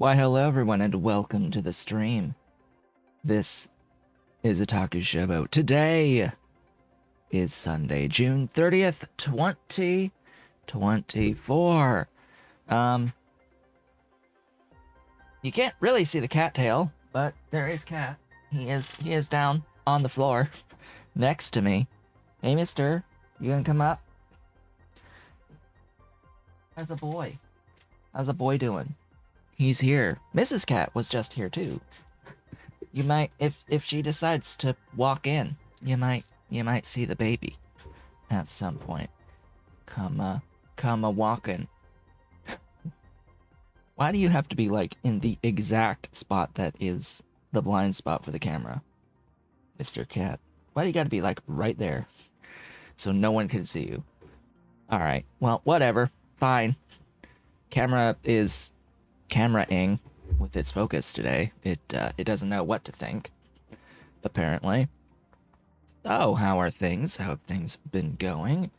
Why, hello everyone, and welcome to the stream. This is Otaku Shobo. Today is Sunday, June 30th, 2024. You can't really see the cattail, but there is Cat. He is down on the floor next to me. Hey, mister, you gonna come up? How's a boy? How's a boy doing? He's here. Mrs. Cat was just here too. You might, if she decides to walk in, you might see the baby at some point. Come a walking. Why do you have to be like in the exact spot that is the blind spot for the camera, Mr. Cat? Why do you gotta be like right there so no one can see you? All right, well, whatever. Fine. Camera is camera-ing with its focus today. It doesn't know what to think, apparently. So, how are things? How have things been going?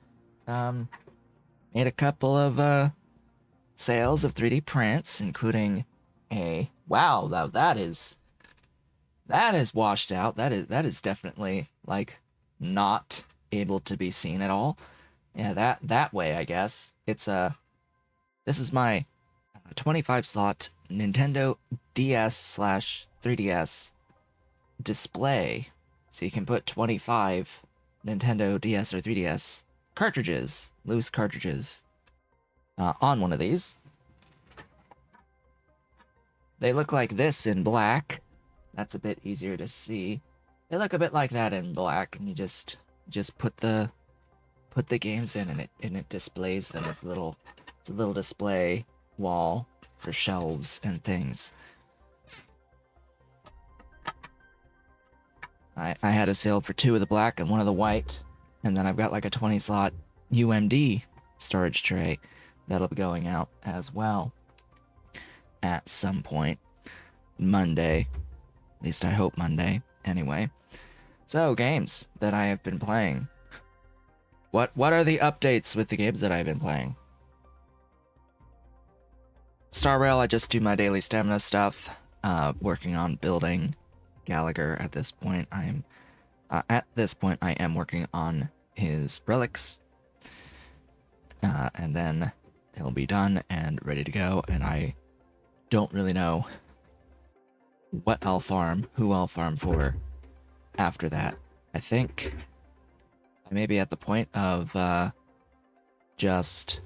Made a couple of sales of 3D prints, including a wow. Now that is washed out. That is definitely like not able to be seen at all. Yeah, that way, I guess. It's this is my 25 slot Nintendo DS/3DS display. So you can put 25 Nintendo DS or 3DS cartridges, loose cartridges, on one of these. They look like this in black. That's a bit easier to see. They look a bit like that in black, and you just put the games in, and it displays them as it's a little display wall for shelves and things. I had a sale for 2 of the black and 1 of the white, and then I've got like a 20 slot UMD storage tray that'll be going out as well at some point Monday. At least I hope Monday. Anyway, so games that I have been playing. What are the updates with the games that I've been playing? Star Rail, I just do my daily stamina stuff, working on building Gallagher at this point. I am working on his relics, and then he'll be done and ready to go, and I don't really know what I'll farm, who I'll farm for after that. I think I may be at the point of just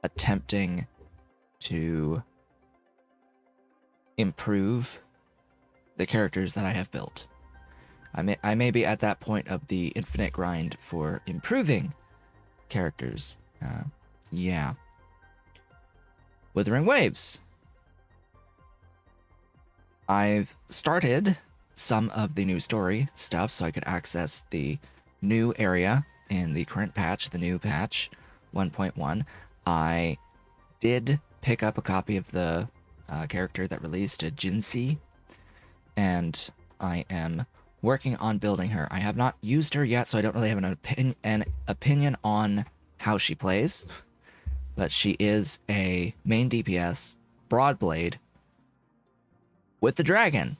attempting to improve the characters that I have built. I may be at that point of the infinite grind for improving characters. Yeah. Withering Waves. I've started some of the new story stuff so I could access the new area in the current patch, the new patch 1.1. I did pick up a copy of the character that released, Jinsei, and I am working on building her. I have not used her yet, so I don't really have an opinion on how she plays, but she is a main DPS broadblade with the dragon,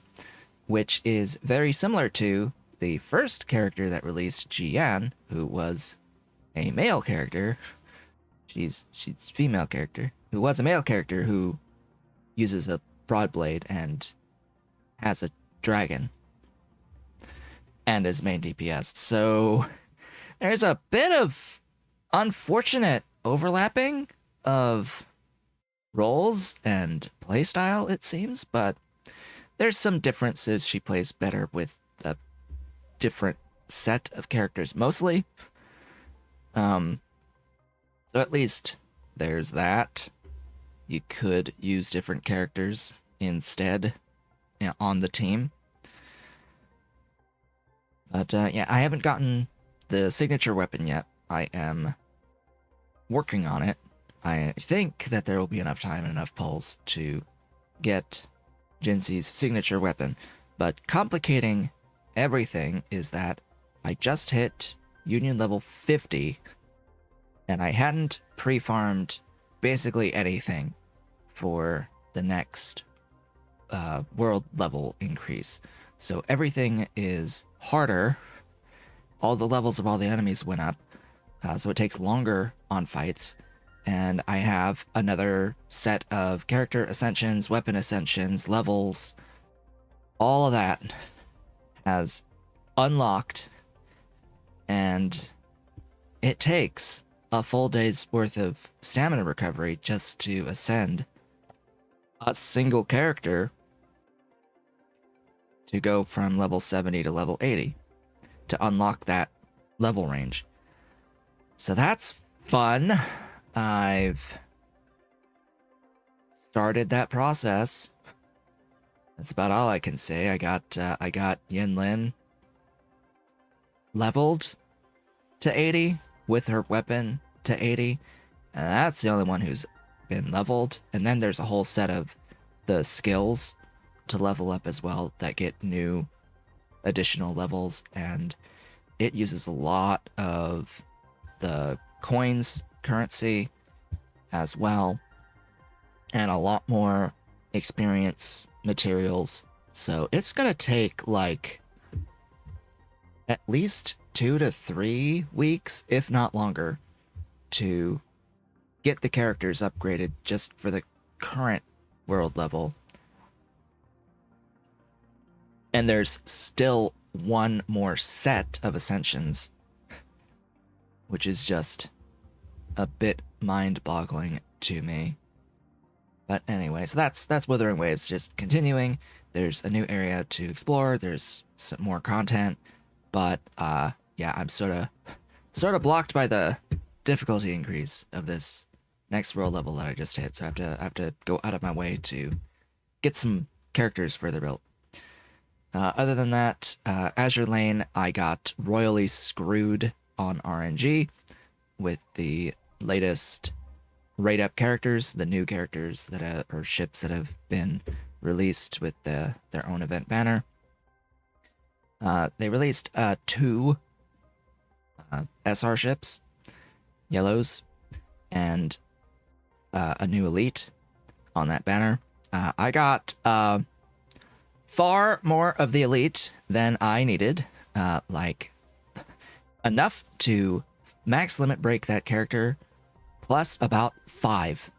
which is very similar to the first character that released, Jian, who was a male character. She's female character who was a male character who uses a broadblade and has a dragon and is main DPS. So there's a bit of unfortunate overlapping of roles and playstyle, it seems, but there's some differences. She plays better with a different set of characters mostly. So at least there's that. You could use different characters instead, on the team. But yeah, I haven't gotten the signature weapon yet. I am working on it. I think that there will be enough time and enough pulls to get Jinsei's signature weapon. But complicating everything is that I just hit Union level 50, and I hadn't pre-farmed basically anything for the next world level increase. So everything is harder. All the levels of all the enemies went up. So it takes longer on fights. And I have another set of character ascensions, weapon ascensions, levels. All of that has unlocked. And it takes a full day's worth of stamina recovery just to ascend a single character to go from level 70 to level 80 to unlock that level range. So that's fun. I've started that process. That's about all I can say. I got Yinlin leveled to 80 with her weapon to 80, and that's the only one who's been leveled. And then there's a whole set of the skills to level up as well that get new additional levels, and it uses a lot of the coins currency as well, and a lot more experience materials. So it's gonna take like at least 2 to 3 weeks, if not longer, to get the characters upgraded just for the current world level. And there's still one more set of ascensions, which is just a bit mind-boggling to me. But anyway, so that's Wuthering Waves just continuing. There's a new area to explore. There's some more content, but yeah, I'm sort of blocked by the difficulty increase of this next world level that I just hit. So I have to go out of my way to get some characters further built. Other than that, Azure Lane, I got royally screwed on RNG with the latest rate up characters, the new characters that or ships that have been released with their own event banner. They released 2 SR ships, yellows, and a new elite on that banner. I got far more of the elite than I needed, like enough to max limit break that character, plus about 5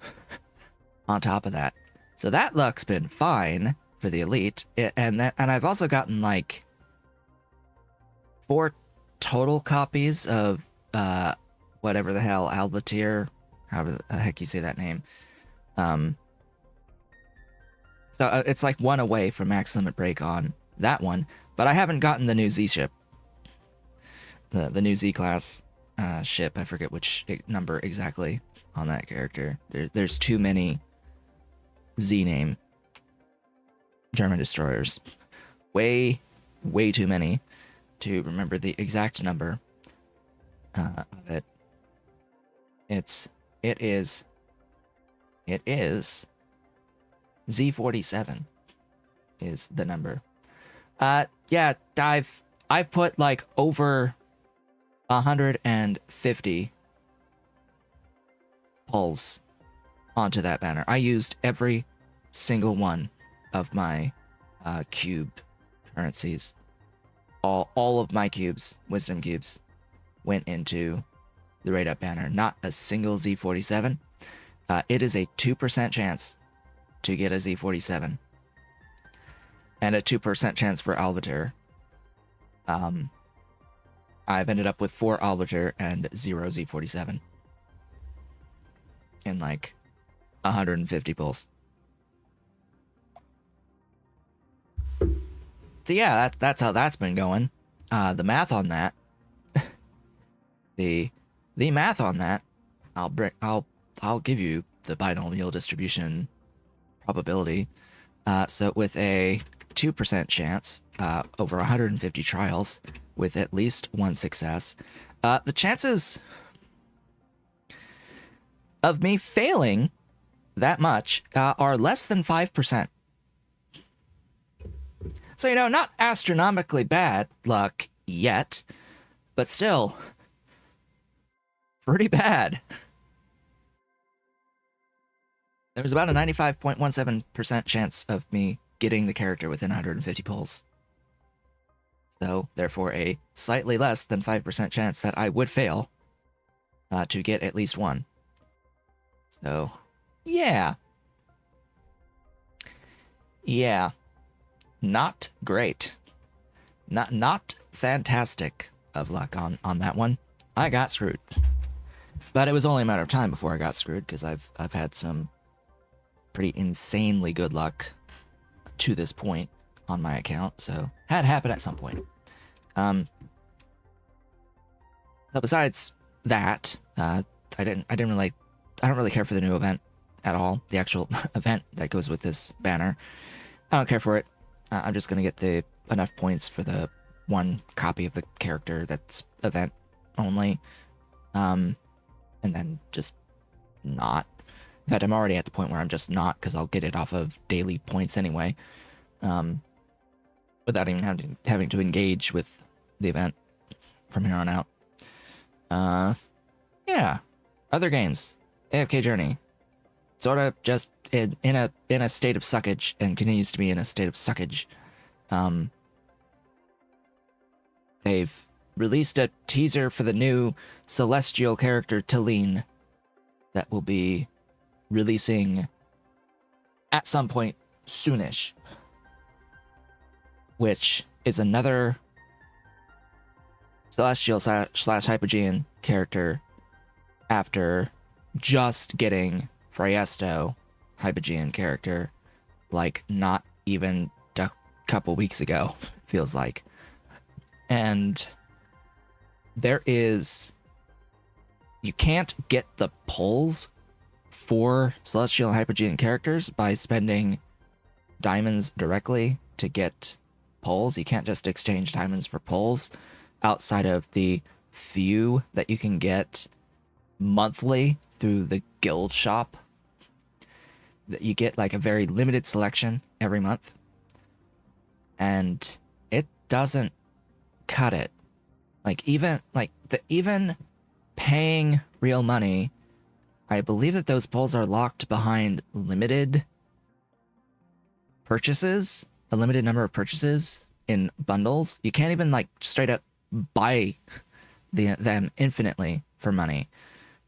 on top of that. So that luck's been fine for the elite, and I've also gotten like 4 total copies of whatever the hell, Albatir, however the heck you say that name. So it's like 1 away from max limit break on that one, but I haven't gotten the new Z ship, the new Z class ship. I forget which number exactly on that character. There's too many Z name German destroyers, way too many to remember the exact number of it. It is Z47 is the number. Yeah, I've put like over 150 pulls onto that banner. I used every single one of my cube currencies. All of my cubes, wisdom cubes, went into the rate up banner. Not a single Z47. It is a 2% chance to get a Z47, and a 2% chance for Albatir. I've ended up with 4 Albatir and 0 Z47 in like 150 pulls. So yeah, that's how that's been going. The math on that, the math on that, I'll give you the binomial distribution probability. So with a 2% chance over 150 trials with at least 1 success, the chances of me failing that much are less than 5%. So, you know, not astronomically bad luck yet, but still pretty bad. There was about a 95.17% chance of me getting the character within 150 pulls. So, therefore, a slightly less than 5% chance that I would fail to get at least one. So, yeah. Yeah. Not great. Not fantastic of luck on that one. I got screwed. But it was only a matter of time before I got screwed, because I've had some pretty insanely good luck to this point on my account, so had happened at some point. So besides that, I don't really care for the new event at all. The actual event that goes with this banner, I don't care for it. I'm just gonna get enough points for the one copy of the character that's event only, and then just not. In fact, I'm already at the point where I'm just not, because I'll get it off of daily points anyway, without even having to engage with the event from here on out. Yeah. Other games. AFK Journey. Sort of just in a state of suckage, and continues to be in a state of suckage. They've released a teaser for the new celestial character Talene that will be releasing at some point soonish, which is another celestial slash Hypogean character after just getting Friesto Hypogean character like not even a couple weeks ago, feels like. And you can't get the pulls for celestial and Hypogean characters by spending diamonds directly to get pulls. You can't just exchange diamonds for pulls outside of the few that you can get monthly through the guild shop. That you get like a very limited selection every month, and it doesn't cut it. Even paying real money, I believe that those pulls are locked behind limited purchases, a limited number of purchases in bundles. You can't even like straight up buy them infinitely for money.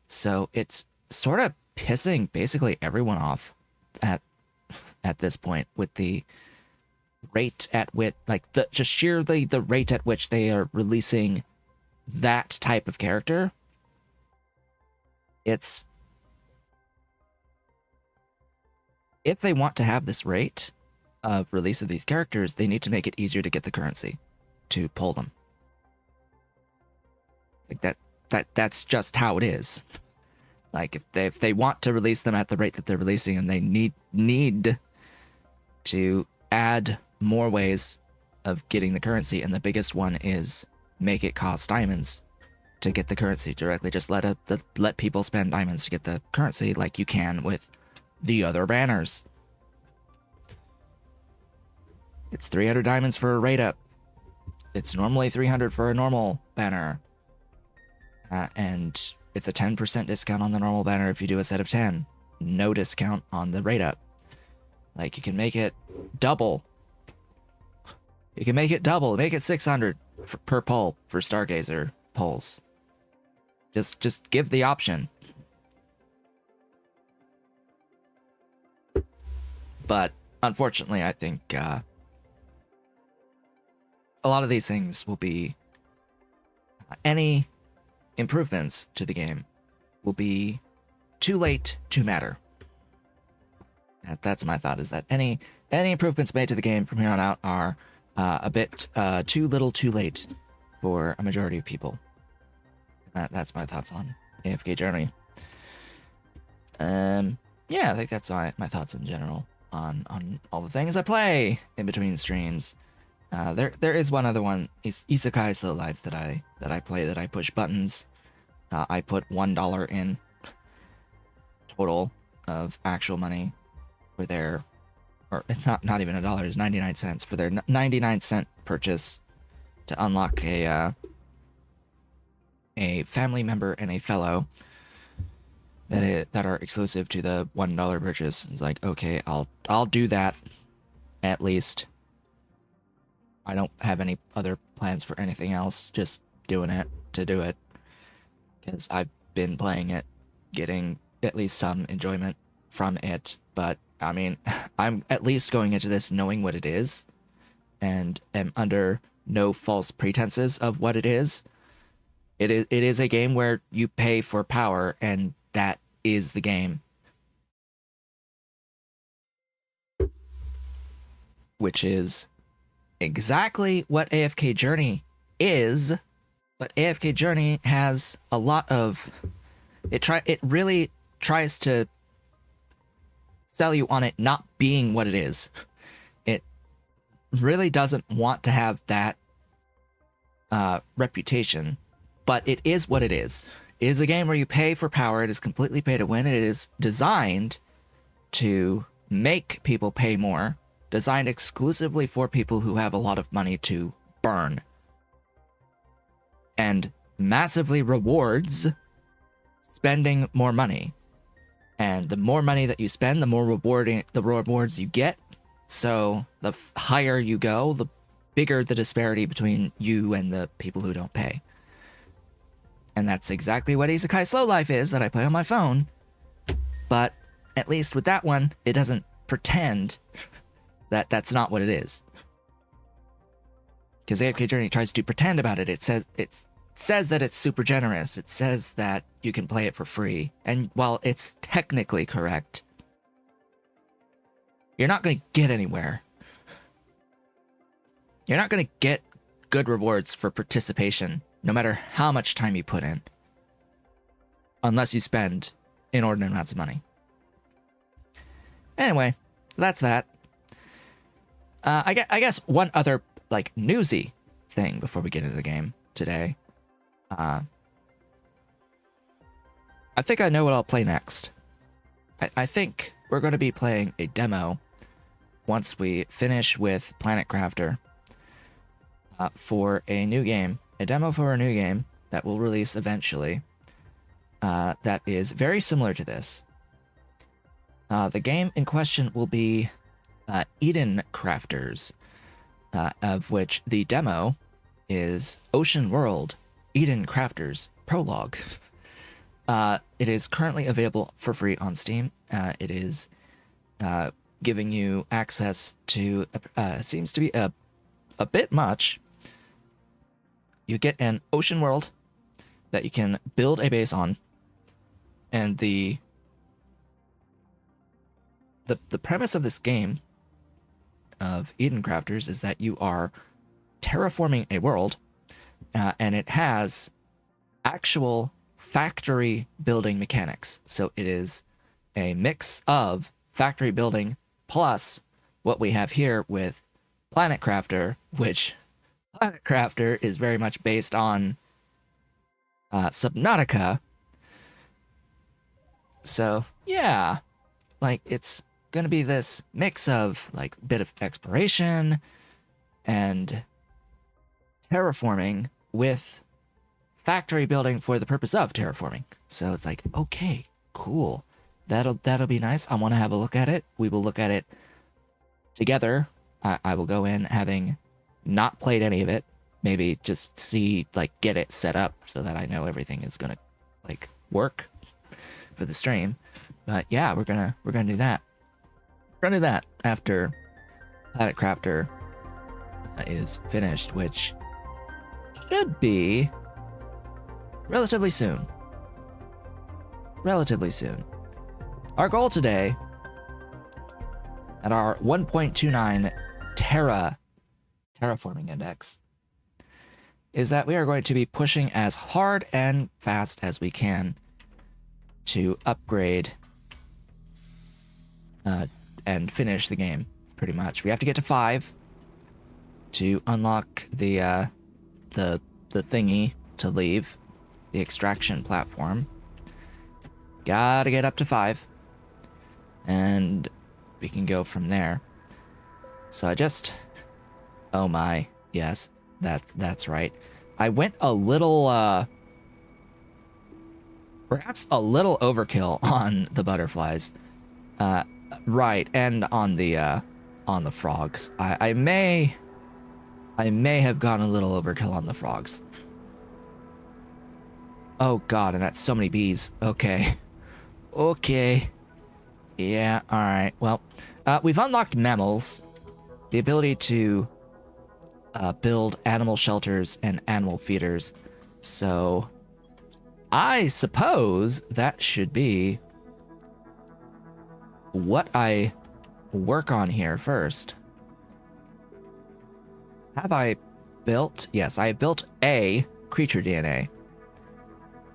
So it's sort of pissing basically everyone off at this point, with the rate at which, just sheerly the rate at which they are releasing that type of character. It's, if they want to have this rate of release of these characters, they need to make it easier to get the currency to pull them. Like that's just how it is. Like if they want to release them at the rate that they're releasing, and they need to add more ways of getting the currency, and the biggest one is make it cost diamonds to get the currency directly. Just let people spend diamonds to get the currency, like you can with the other banners. It's 300 diamonds for a rate up. It's normally 300 for a normal banner, and it's a 10% discount on the normal banner if you do a set of 10. No discount on the rate up. Like, you can make it double. You can make it double. Make it 600 per pull for Stargazer pulls. Just give the option. But unfortunately, I think a lot of these things will be any improvements to the game will be too late to matter. That's my thought, is that any improvements made to the game from here on out are a bit too little too late for a majority of people. That's my thoughts on AFK Journey. Yeah, I think that's my thoughts in general on all the things I play in between streams. There is one other one, Isekai Slow Life, that I play, that I push buttons. I put $1 in total of actual money for their, or it's not even $1, it's 99 cents for their 99-cent purchase to unlock a family member and a fellow. that are exclusive to the $1 purchase. It's like, okay, I'll do that at least. I don't have any other plans for anything else. Just doing it to do it because I've been playing it, getting at least some enjoyment from it. But I mean, I'm at least going into this knowing what it is, and am under no false pretenses of what it is. It is a game where you pay for power, and that is the game. Which is exactly what AFK Journey is, but AFK Journey has a lot of it really tries to sell you on it not being what it is. It really doesn't want to have that reputation, but it is what it is. It is a game where you pay for power. It is completely pay to win. It is designed to make people pay more, designed exclusively for people who have a lot of money to burn, and massively rewards spending more money. And the more money that you spend, the more rewards you get. So the higher you go, the bigger the disparity between you and the people who don't pay. And that's exactly what Isekai Slow Life is that I play on my phone. But at least with that one, it doesn't pretend that that's not what it is. Because AFK Journey tries to pretend about it. It says that it's super generous. It says that you can play it for free. And while it's technically correct, you're not going to get anywhere. You're not going to get good rewards for participation, no matter how much time you put in, unless you spend inordinate amounts of money. Anyway, that's that. I guess one other like newsy thing before we get into the game today. I think I know what I'll play next. I think we're going to be playing a demo once we finish with Planet Crafter for a new game. A demo for a new game that will release eventually that is very similar to this. The game in question will be Eden Crafters, of which the demo is Ocean World Eden Crafters Prologue. It is currently available for free on Steam. It is giving you access to, seems to be a bit much. You get an ocean world that you can build a base on, and the premise of this game of Eden Crafters is that you are terraforming a world, and it has actual factory building mechanics. So it is a mix of factory building plus what we have here with Planet Crafter, which Planet Crafter is very much based on Subnautica. So yeah, like it's gonna be this mix of like bit of exploration and terraforming with factory building for the purpose of terraforming. So it's like, okay, cool. That'll be nice. I want to have a look at it. We will look at it together. I will go in having not played any of it. Maybe just see, like, get it set up so that I know everything is gonna like work for the stream. But yeah, we're gonna do that. We're gonna do that after Planet Crafter is finished, which should be relatively soon. Relatively soon. Our goal today at our 1.29 terraforming index is that we are going to be pushing as hard and fast as we can to upgrade and finish the game, pretty much. We have to get to 5 to unlock the thingy to leave the extraction platform. Gotta get up to 5, and we can go from there. So oh my, yes, that's right. I went a little Perhaps a little overkill on the butterflies. Right, and on the frogs. I may have gone a little overkill on the frogs. Oh god, and that's so many bees. Okay. Okay. Yeah, alright. Well, we've unlocked mammals. The ability to build animal shelters and animal feeders. So I suppose that should be what I work on here first. Have I built? Yes, I have built a creature DNA.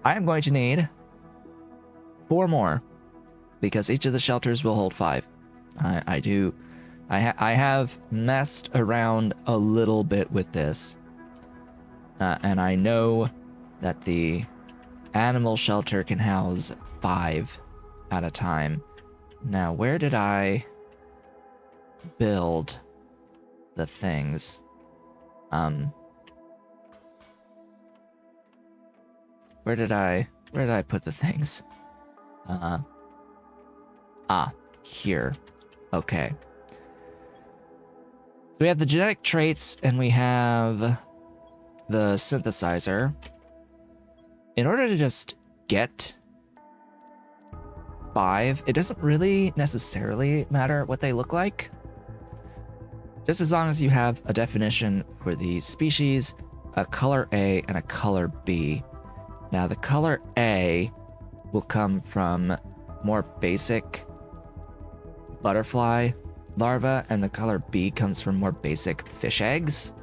I am going to need 4 more because each of the shelters will hold 5. I have messed around a little bit with this, and I know that the animal shelter can house 5 at a time. Now, where did I build the things? Where did I put the things? Here. Okay. So we have the genetic traits and we have the synthesizer. In order to just get 5, it doesn't really necessarily matter what they look like. Just as long as you have a definition for the species, a color A, and a color B. Now, the color A will come from more basic butterfly larvae, and the color B comes from more basic fish eggs.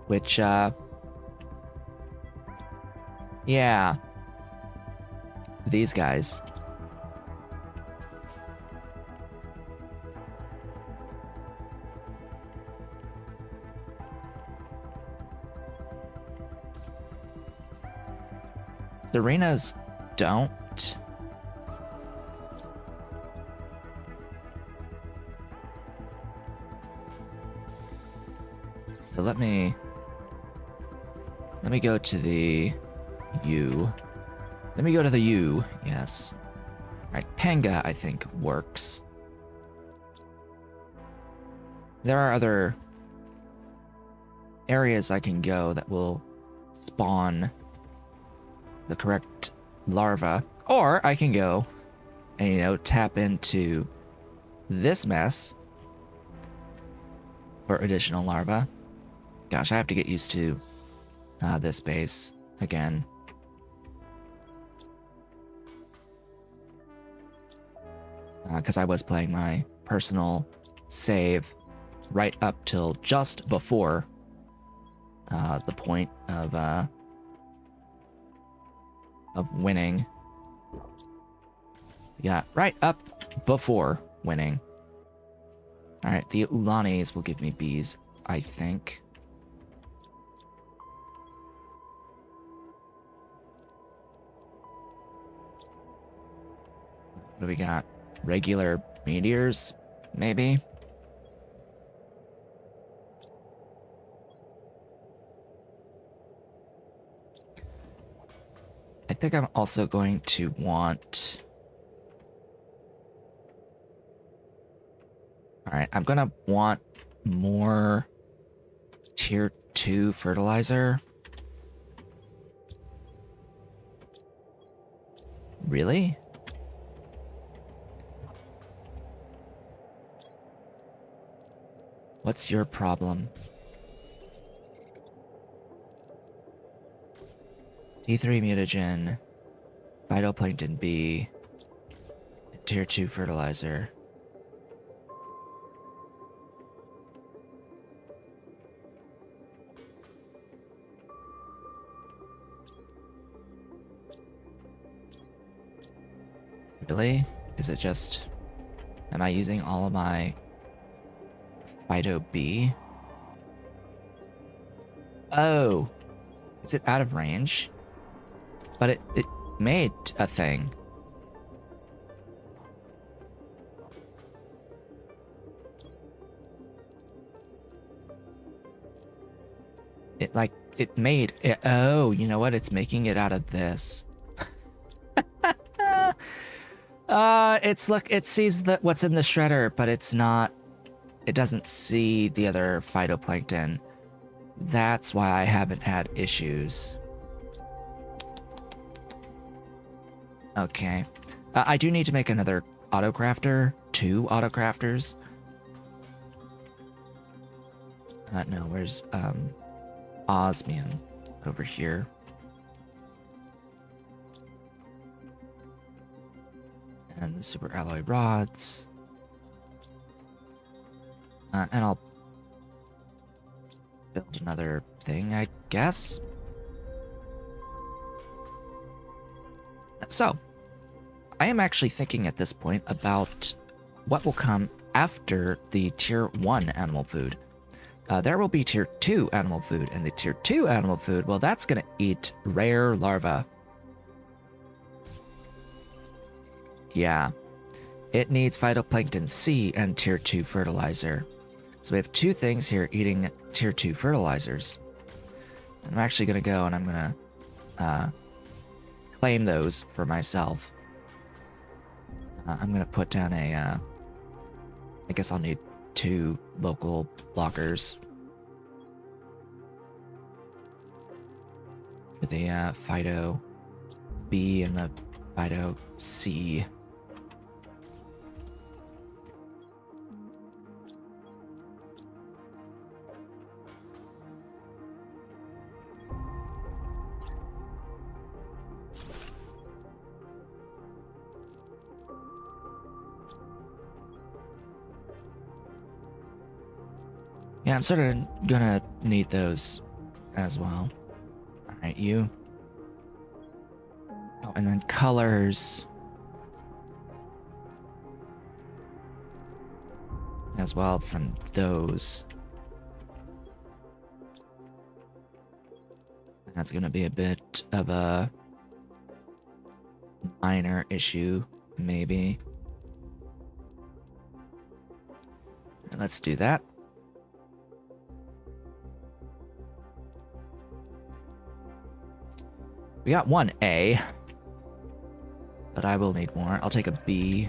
Which, yeah. These guys. Serenas don't. So let me go to the U. Let me go to the U, yes. Alright, Panga, I think, works. There are other areas I can go that will spawn the correct larva. Or I can go and, you know, tap into this mess for additional larvae. Gosh, I have to get used to this base again. Because I was playing my personal save right up till just before the point of winning. Yeah, right up before winning. Alright, the Ulanis will give me bees, I think. What do we got? Regular meteors, maybe? I think I'm also going to want... Alright, I'm gonna want more tier 2 fertilizer. Really? What's your problem? T3 mutagen, phytoplankton B, tier 2 fertilizer. Really? Is it just... Am I using all of my Phyto B? Oh. Is it out of range? But it made a thing. It made it. Oh, you know what? It's making it out of this. it sees what's in the shredder, but it's not. It doesn't see the other phytoplankton. That's why I haven't had issues. Okay. I do need to make another autocrafter. 2 autocrafters. No, where's osmium? Over here. And the super alloy rods. And I'll build another thing, I guess. So, I am actually thinking at this point about what will come after the tier 1 animal food. There will be tier 2 animal food, and the tier 2 animal food, well, that's gonna eat rare larvae. Yeah. It needs phytoplankton C and tier 2 fertilizer. So we have 2 things here eating tier 2 fertilizers. I'm actually gonna go and I'm gonna claim those for myself. I'm gonna put down a, I guess I'll need 2 local blockers. For the Phyto B and the Phyto C. Yeah, I'm sort of gonna need those as well. Alright, you. Oh, and then colors. As well from those. That's gonna be a bit of a minor issue, maybe. Let's do that. We got 1 A, but I will need more. I'll take a B.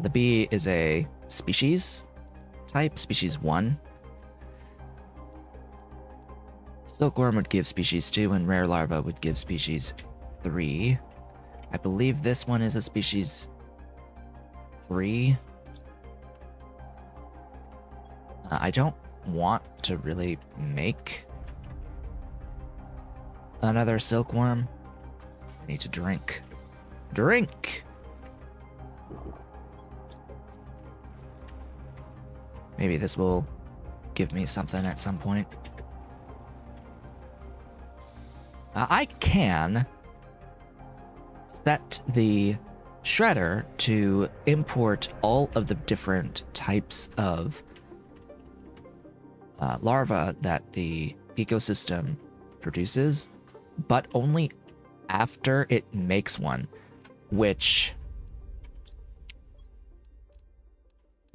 The B is a species type, species 1. Silkworm would give species 2, and rare larva would give species 3. I believe this one is a species 3. I don't want to really make another silkworm. I need to drink. Drink! Maybe this will give me something at some point. I can set the shredder to import all of the different types of larvae that the ecosystem produces, but only after it makes one, which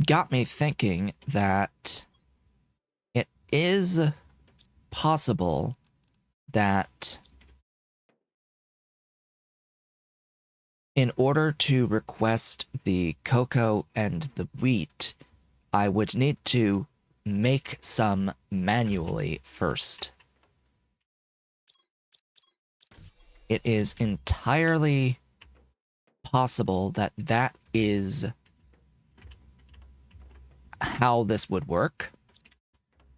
got me thinking that it is possible that in order to request the cocoa and the wheat, I would need to make some manually first. It is entirely possible that that is how this would work.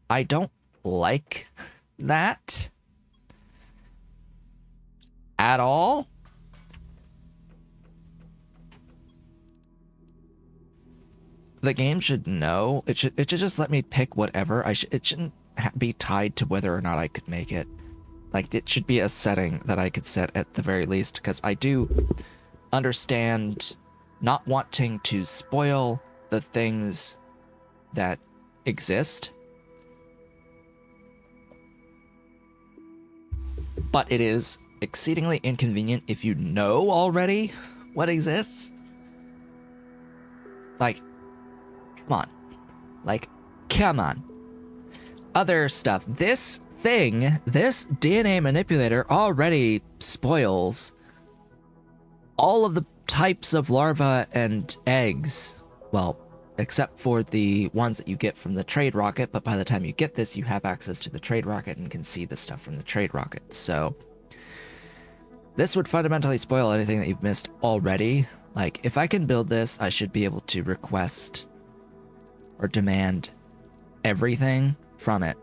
I don't like that at all. The game should know. It should just let me pick whatever. It shouldn't be tied to whether or not I could make it. Like, it should be a setting that I could set at the very least, because I do understand not wanting to spoil the things that exist. But it is exceedingly inconvenient if you know already what exists. Like, come on. Like, come on. Other stuff. This thing, this DNA manipulator already spoils all of the types of larvae and eggs. Well, except for the ones that you get from the trade rocket, but by the time you get this, you have access to the trade rocket and can see the stuff from the trade rocket. So this would fundamentally spoil anything that you've missed already. Like, if I can build this, I should be able to request or demand everything from it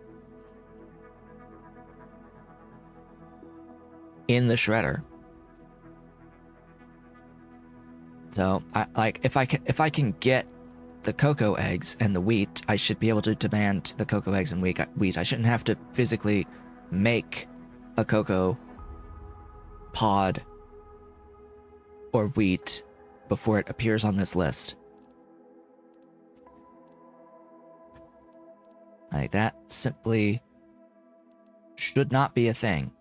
in the shredder. So, if I can get the cocoa eggs and the wheat, I should be able to demand the cocoa eggs and wheat. I shouldn't have to physically make a cocoa pod or wheat before it appears on this list. Like, that simply should not be a thing.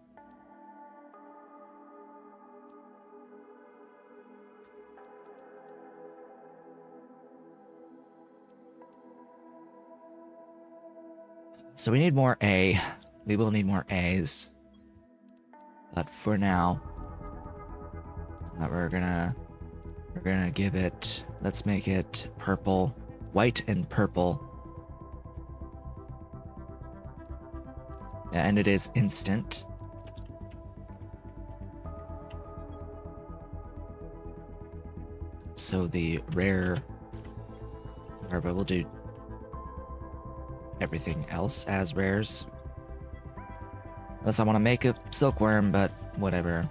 So we need more A. We will need more A's. But for now, we're gonna give it, let's make it purple, white and purple. Yeah, and it is instant. So the rare larva will do everything else as rares. Unless I want to make a silkworm, but whatever.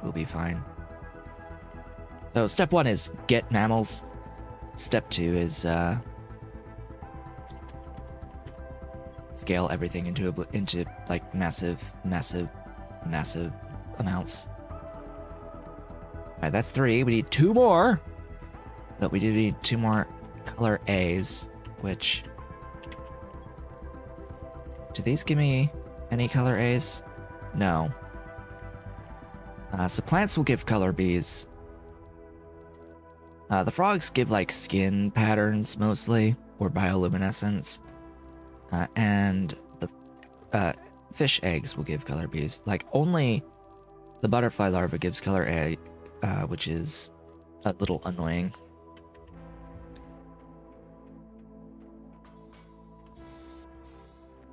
We'll be fine. So step 1 is get mammals. Step 2 is scale everything into like massive amounts. Alright, that's 3. We need 2 more. But we do need 2 more color A's, which... Do these give me any color A's? No. So plants will give color B's. The frogs give like skin patterns mostly, or bioluminescence. And the fish eggs will give color B's. Like, only the butterfly larva gives color A, which is a little annoying.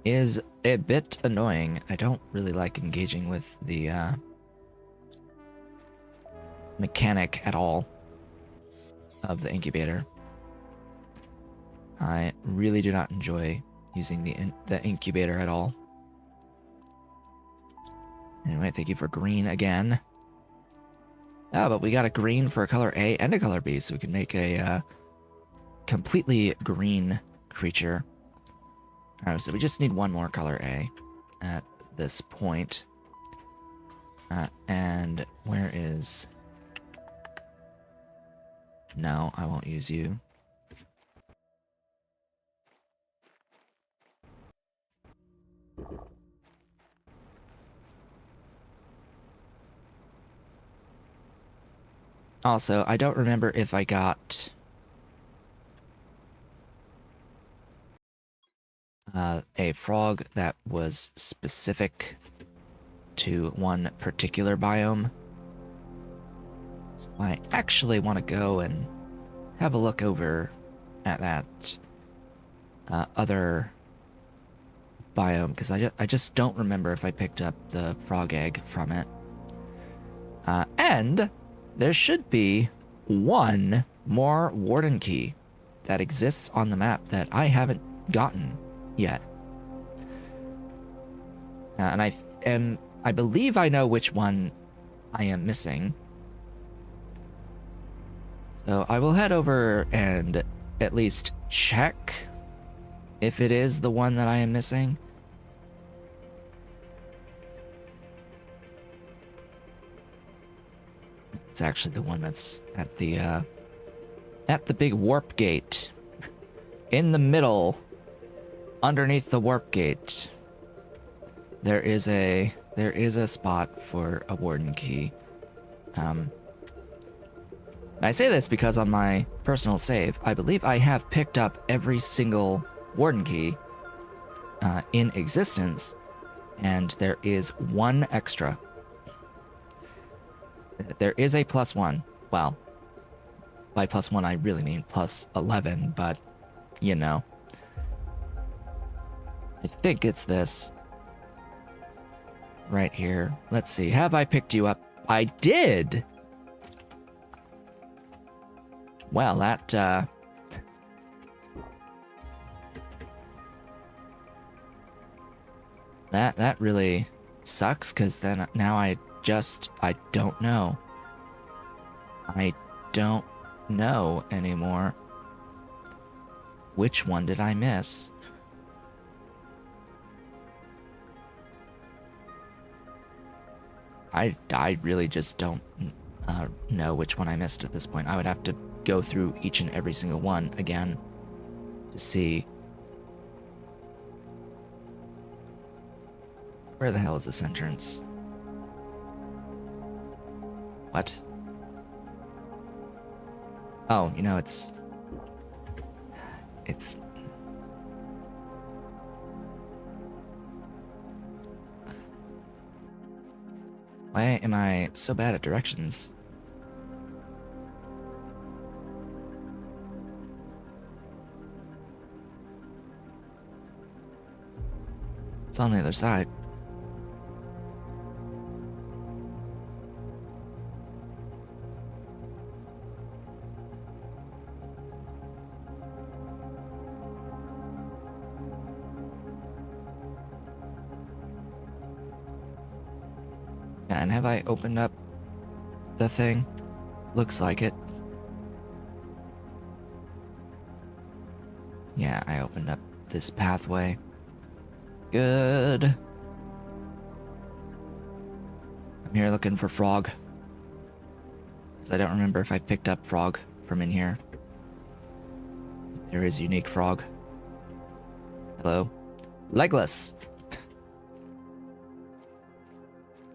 Is a bit annoying. I don't really like engaging with the mechanic at all of the incubator. I really do not enjoy using the incubator at all. Anyway, thank you for green again. Oh, but we got a green for a color A and a color B, so we can make a completely green creature. Alright, so we just need 1 more color A at this point. And where is... No, I won't use you. Also, I don't remember if I got... a frog that was specific to one particular biome. So I actually want to go and have a look over at that other biome, because I just don't remember if I picked up the frog egg from it. And there should be 1 more warden key that exists on the map that I haven't gotten yet. And I believe I know which one I am missing. So I will head over and at least check if it is the one that I am missing. It's actually the one that's at the big warp gate. In the middle, underneath the warp gate, there is a spot for a warden key. I say this because on my personal save, I believe I have picked up every single warden key in existence, and there is 1 extra. There is a +1, Well, by +1 I really mean +11, but you know. I think it's this. Right here. Let's see. Have I picked you up? I did! Well, that really sucks, because then now I don't know. I don't know anymore. Which one did I miss? I really just don't know which one I missed at this point. I would have to go through each and every single one again to see. Where the hell is this entrance? What? Oh, you know, it's... Why am I so bad at directions? It's on the other side. Yeah, and have I opened up the thing? Looks like it. Yeah, I opened up this pathway. Good. I'm here looking for frog. Because I don't remember if I picked up frog from in here. There is unique frog. Hello. Legless!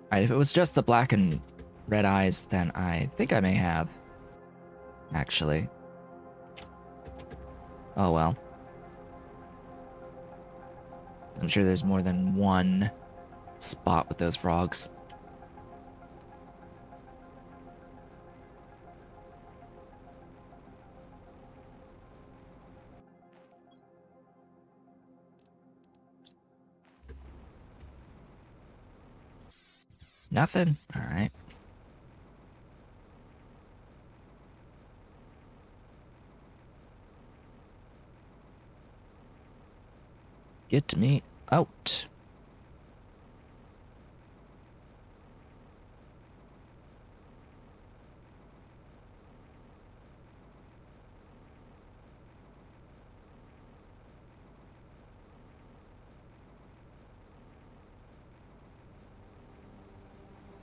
Alright, if it was just the black and red eyes, then I think I may have. Actually. Oh well. I'm sure there's more than one spot with those frogs. Nothing? Alright. Get me out.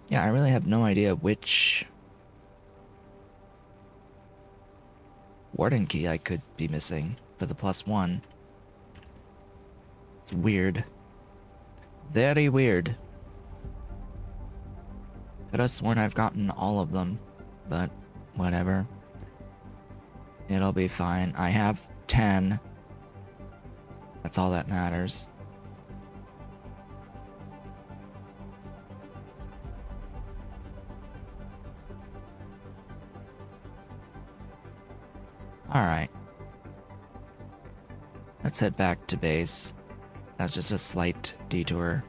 Yeah, I really have no idea which warden key I could be missing for the +1. It's weird. Very weird. Could have sworn I've gotten all of them, but whatever. It'll be fine. I have 10. That's all that matters. Alright. Let's head back to base. That's just a slight detour.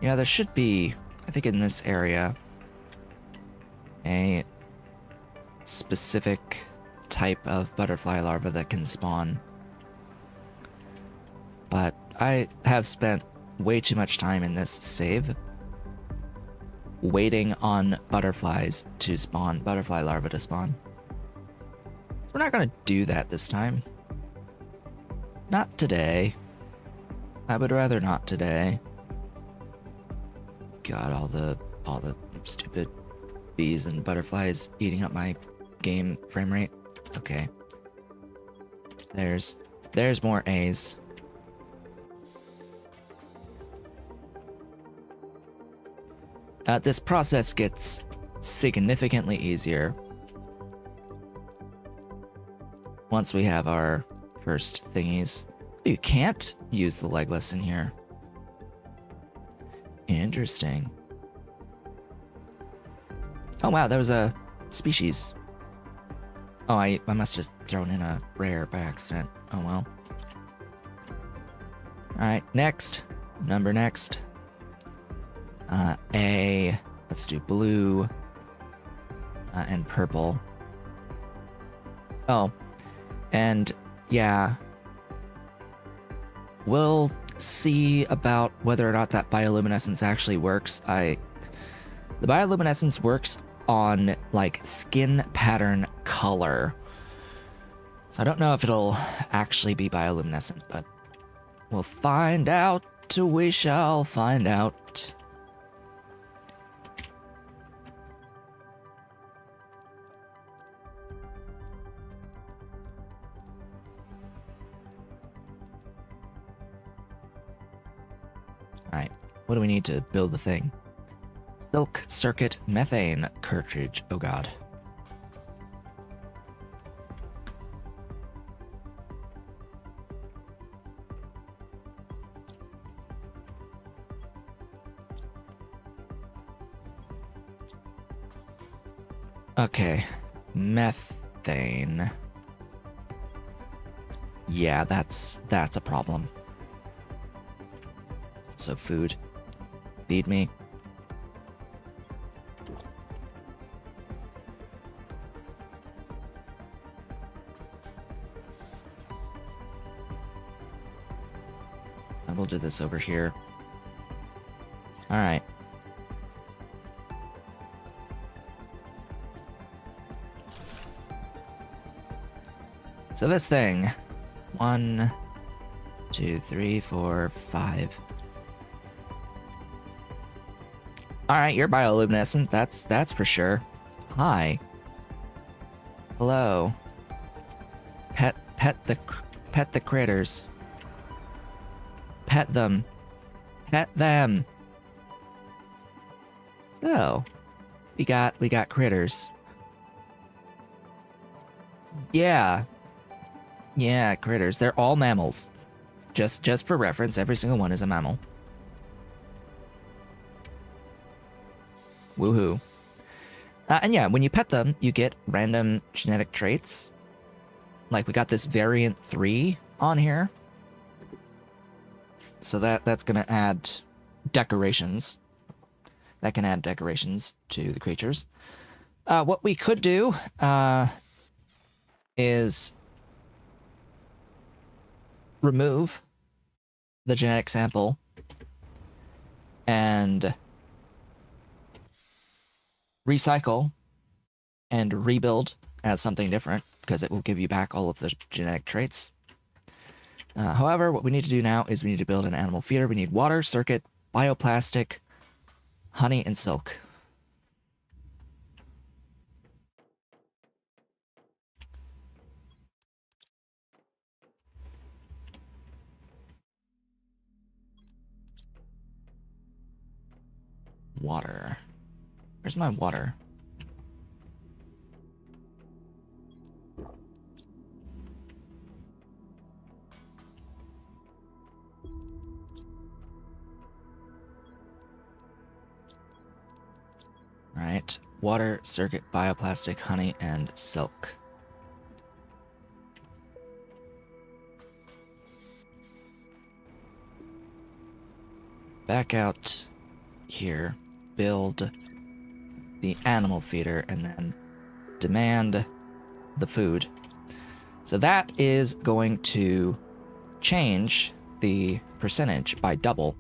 Yeah, there should be, I think in this area, a specific type of butterfly larva that can spawn. But I have spent way too much time in this save waiting on butterflies to spawn, butterfly larvae to spawn. So we're not gonna do that this time. Not today. I would rather not today. God, all the stupid bees and butterflies eating up my game frame rate. Okay. There's more A's. This process gets significantly easier once we have our first thingies. You can't use the legless in here. Interesting. Oh wow, there was a species. Oh, I must have just thrown in a rare by accident. Oh well. Alright, next. Number next. A. Let's do blue. And purple. Oh. And yeah. We'll see about whether or not that bioluminescence actually works. The bioluminescence works on like skin pattern color. So I don't know if it'll actually be bioluminescent, but we'll find out. We shall find out. Alright, what do we need to build the thing? Silk circuit methane cartridge. Oh god. Okay, methane. Yeah, that's a problem. So food. Feed me. I will do this over here. Alright. So this thing. 1, 2, 3, 4, 5. Alright, you're bioluminescent. That's for sure. Hi. Hello. Pet the critters. Pet them. Pet them. So, we got critters. Yeah. Yeah, critters. They're all mammals. Just for reference, every single one is a mammal. Woohoo. And yeah, when you pet them, you get random genetic traits. Like we got this variant 3 on here. So that's gonna add decorations. That can add decorations to the creatures. What we could do is remove the genetic sample and recycle and rebuild as something different, because it will give you back all of the genetic traits. However, what we need to do now is we need to build an animal feeder. We need water, circuit, bioplastic, honey, and silk. Water. Where's my water? Alright. Water, circuit, bioplastic, honey, and silk. Back out here. Build the animal feeder and then demand the food. So that is going to change the percentage by double.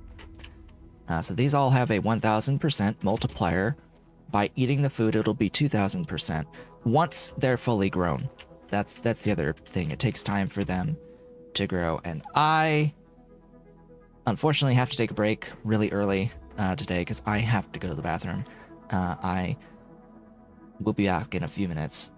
So these all have a 1000% multiplier. By eating the food, it'll be 2000% once they're fully grown. That's the other thing. It takes time for them to grow. And I unfortunately have to take a break really early today because I have to go to the bathroom. I will be back in a few minutes.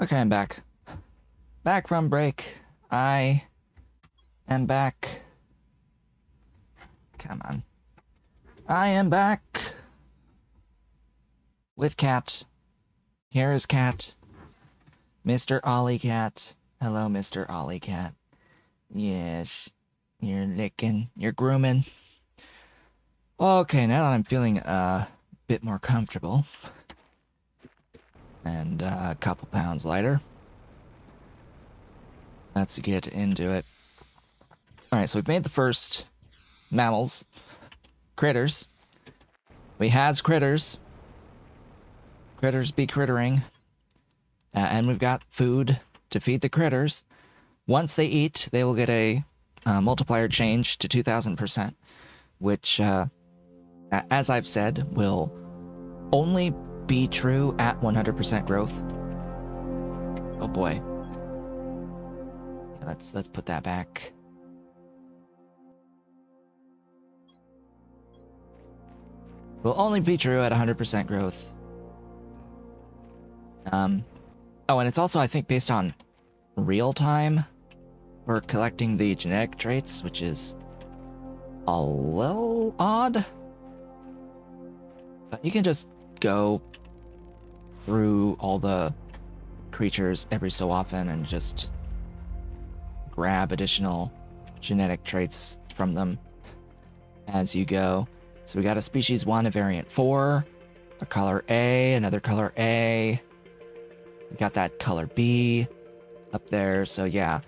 Okay, I'm back. Back from break. I am back. Come on. I am back. With Cat. Here is Cat. Mr. Ollie Cat. Hello, Mr. Ollie Cat. Yes. You're licking. You're grooming. Okay, now that I'm feeling a bit more comfortable. And a couple pounds lighter. Let's get into it. Alright, so we've made the first mammals. Critters. We has critters. Critters be crittering. And we've got food to feed the critters. Once they eat, they will get a multiplier change to 2000%, which, as I've said, will only be true at 100% growth. Oh boy. Yeah, let's put that back. Will only be true at 100% growth. Oh, and it's also, I think, based on real time for collecting the genetic traits, which is a little odd. But you can just go through all the creatures every so often and just grab additional genetic traits from them as you go. So we got a species 1, a variant 4, a color A, another color A. We got that color B up there, so yeah.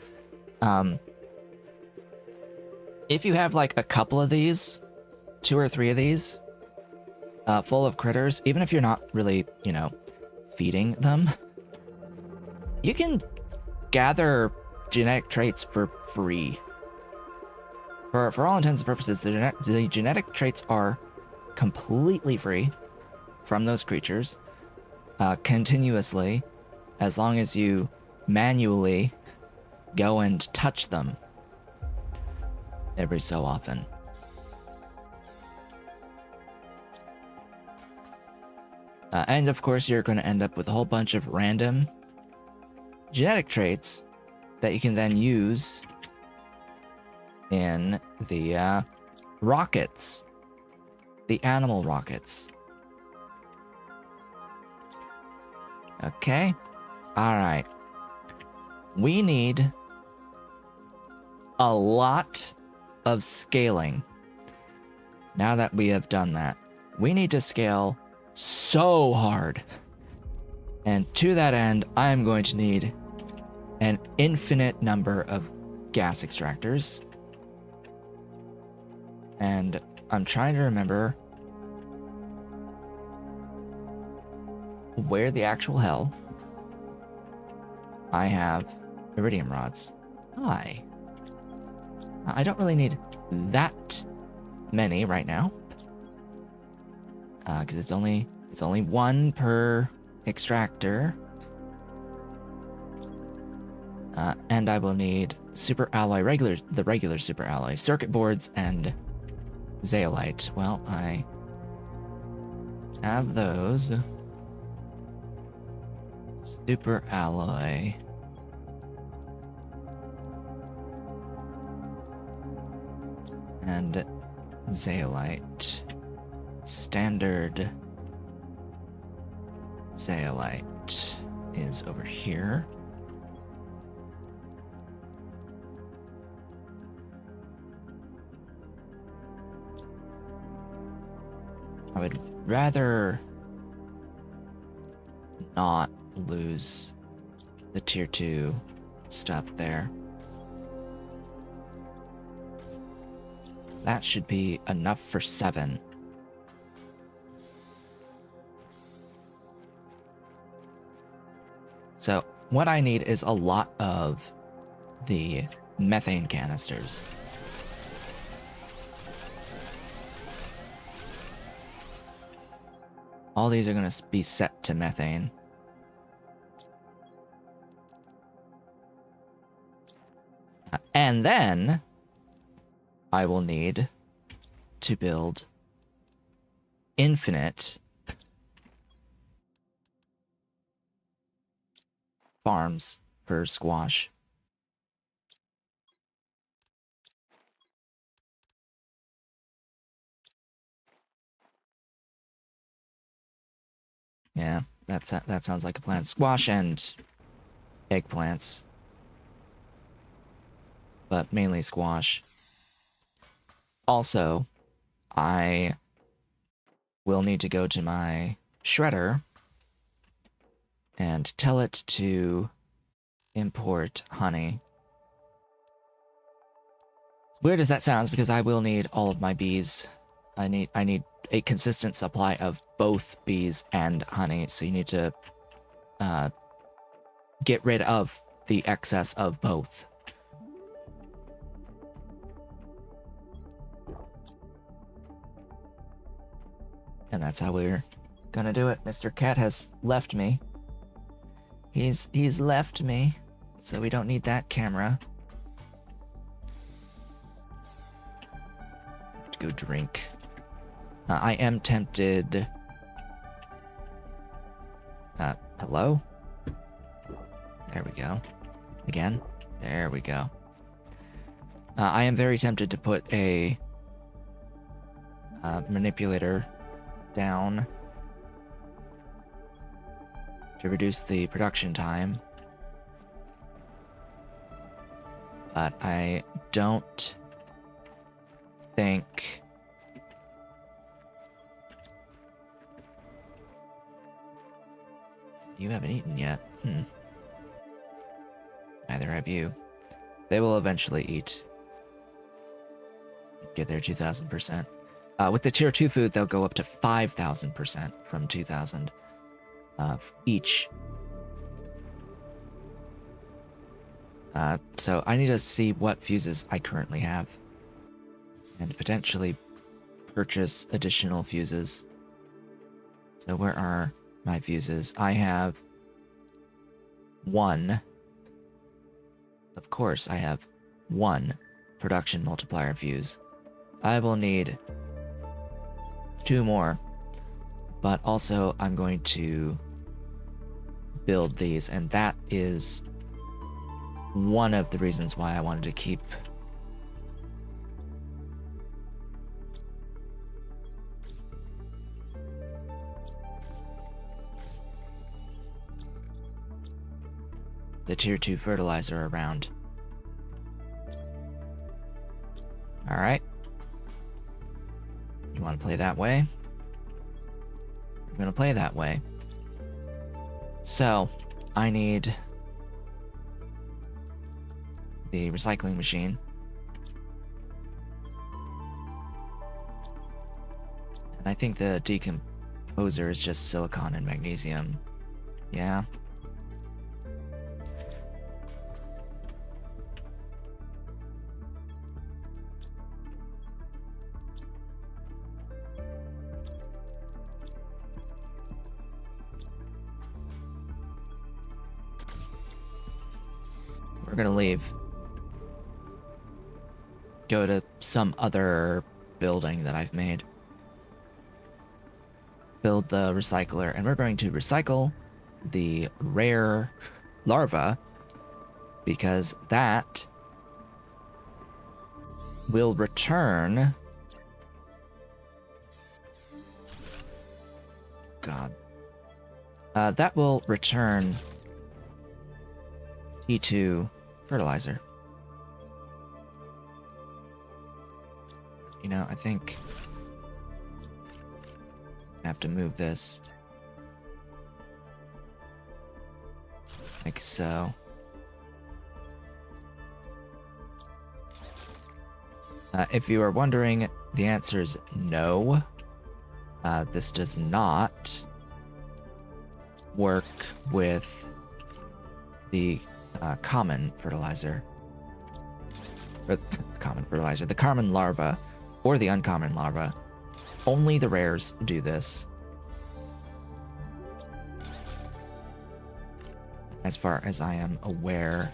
If you have like a couple of these, 2 or 3 of these, full of critters, even if you're not really, you know, feeding them, you can gather genetic traits for free. For all intents and purposes, the genetic traits are completely free from those creatures, continuously, as long as you manually go and touch them every so often. And of course, you're going to end up with a whole bunch of random genetic traits that you can then use in the rockets, the animal rockets. Okay, all right. We need a lot of scaling. Now that we have done that, we need to scale so hard. And to that end, I am going to need an infinite number of gas extractors. And I'm trying to remember where the actual hell I have iridium rods. Hi. I don't really need that many right now, because it's only 1 per extractor. And I will need super alloy, the regular super alloy, circuit boards, and zeolite. Well, I have those. Super alloy. And zeolite. Standard zeolite is over here. I would rather not lose the tier 2 stuff there. That should be enough for 7. So what I need is a lot of the methane canisters. All these are going to be set to methane. And then I will need to build infinite farms for squash. Yeah, that sounds like a plan. Squash and eggplants, but mainly squash. Also, I will need to go to my shredder and tell it to import honey. As weird as that sounds, because I will need all of my bees. I need a consistent supply of both bees and honey, so you need to get rid of the excess of both. And that's how we're gonna do it. Mr. Cat has left me. He's left me, so we don't need that camera. To go drink. I am tempted. Hello? There we go. Again. There we go. I am very tempted to put a manipulator down to reduce the production time. But I don't think you haven't eaten yet. Neither have you. They will eventually eat. Get their 2,000%. With the tier 2 food, they'll go up to 5,000% from 2,000 each. So I need to see what fuses I currently have and potentially purchase additional fuses. So where are my fuses? I have 1. Of course, I have 1 production multiplier fuse. I will need 2 more, but also I'm going to build these, and that is one of the reasons why I wanted to keep the tier 2 fertilizer around. Alright. You want to play that way? I'm going to play that way. So, I need the recycling machine. And I think the decomposer is just silicon and magnesium. Yeah. We're gonna leave. Go to some other building that I've made. Build the recycler, and we're going to recycle the rare larva because that will return. God. That will return T2 fertilizer. You know, I think I have to move this like so. If you are wondering, the answer is no. This does not work with the common fertilizer. Or common fertilizer. The common larva or the uncommon larva. Only the rares do this. As far as I am aware.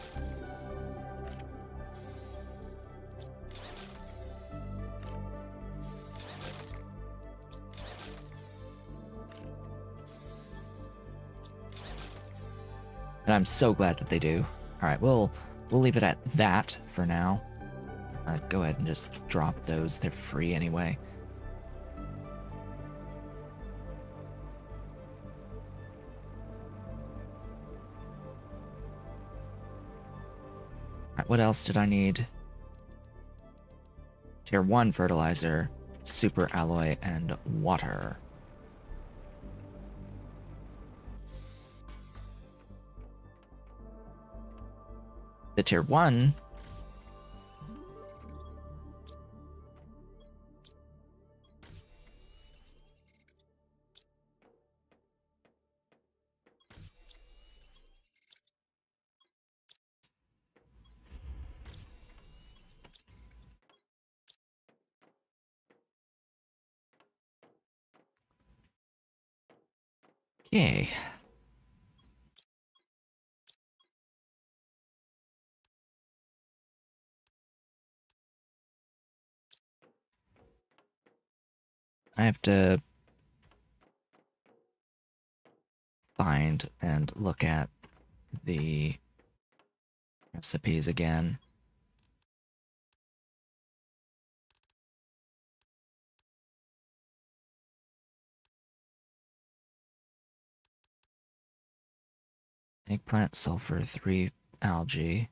And I'm so glad that they do. All right, we'll leave it at that for now. Go ahead and just drop those. They're free anyway. All right, what else did I need? Tier 1 fertilizer, super alloy, and water. The tier 1 Okay. I have to find and look at the recipes again. Eggplant, sulfur, 3 algae.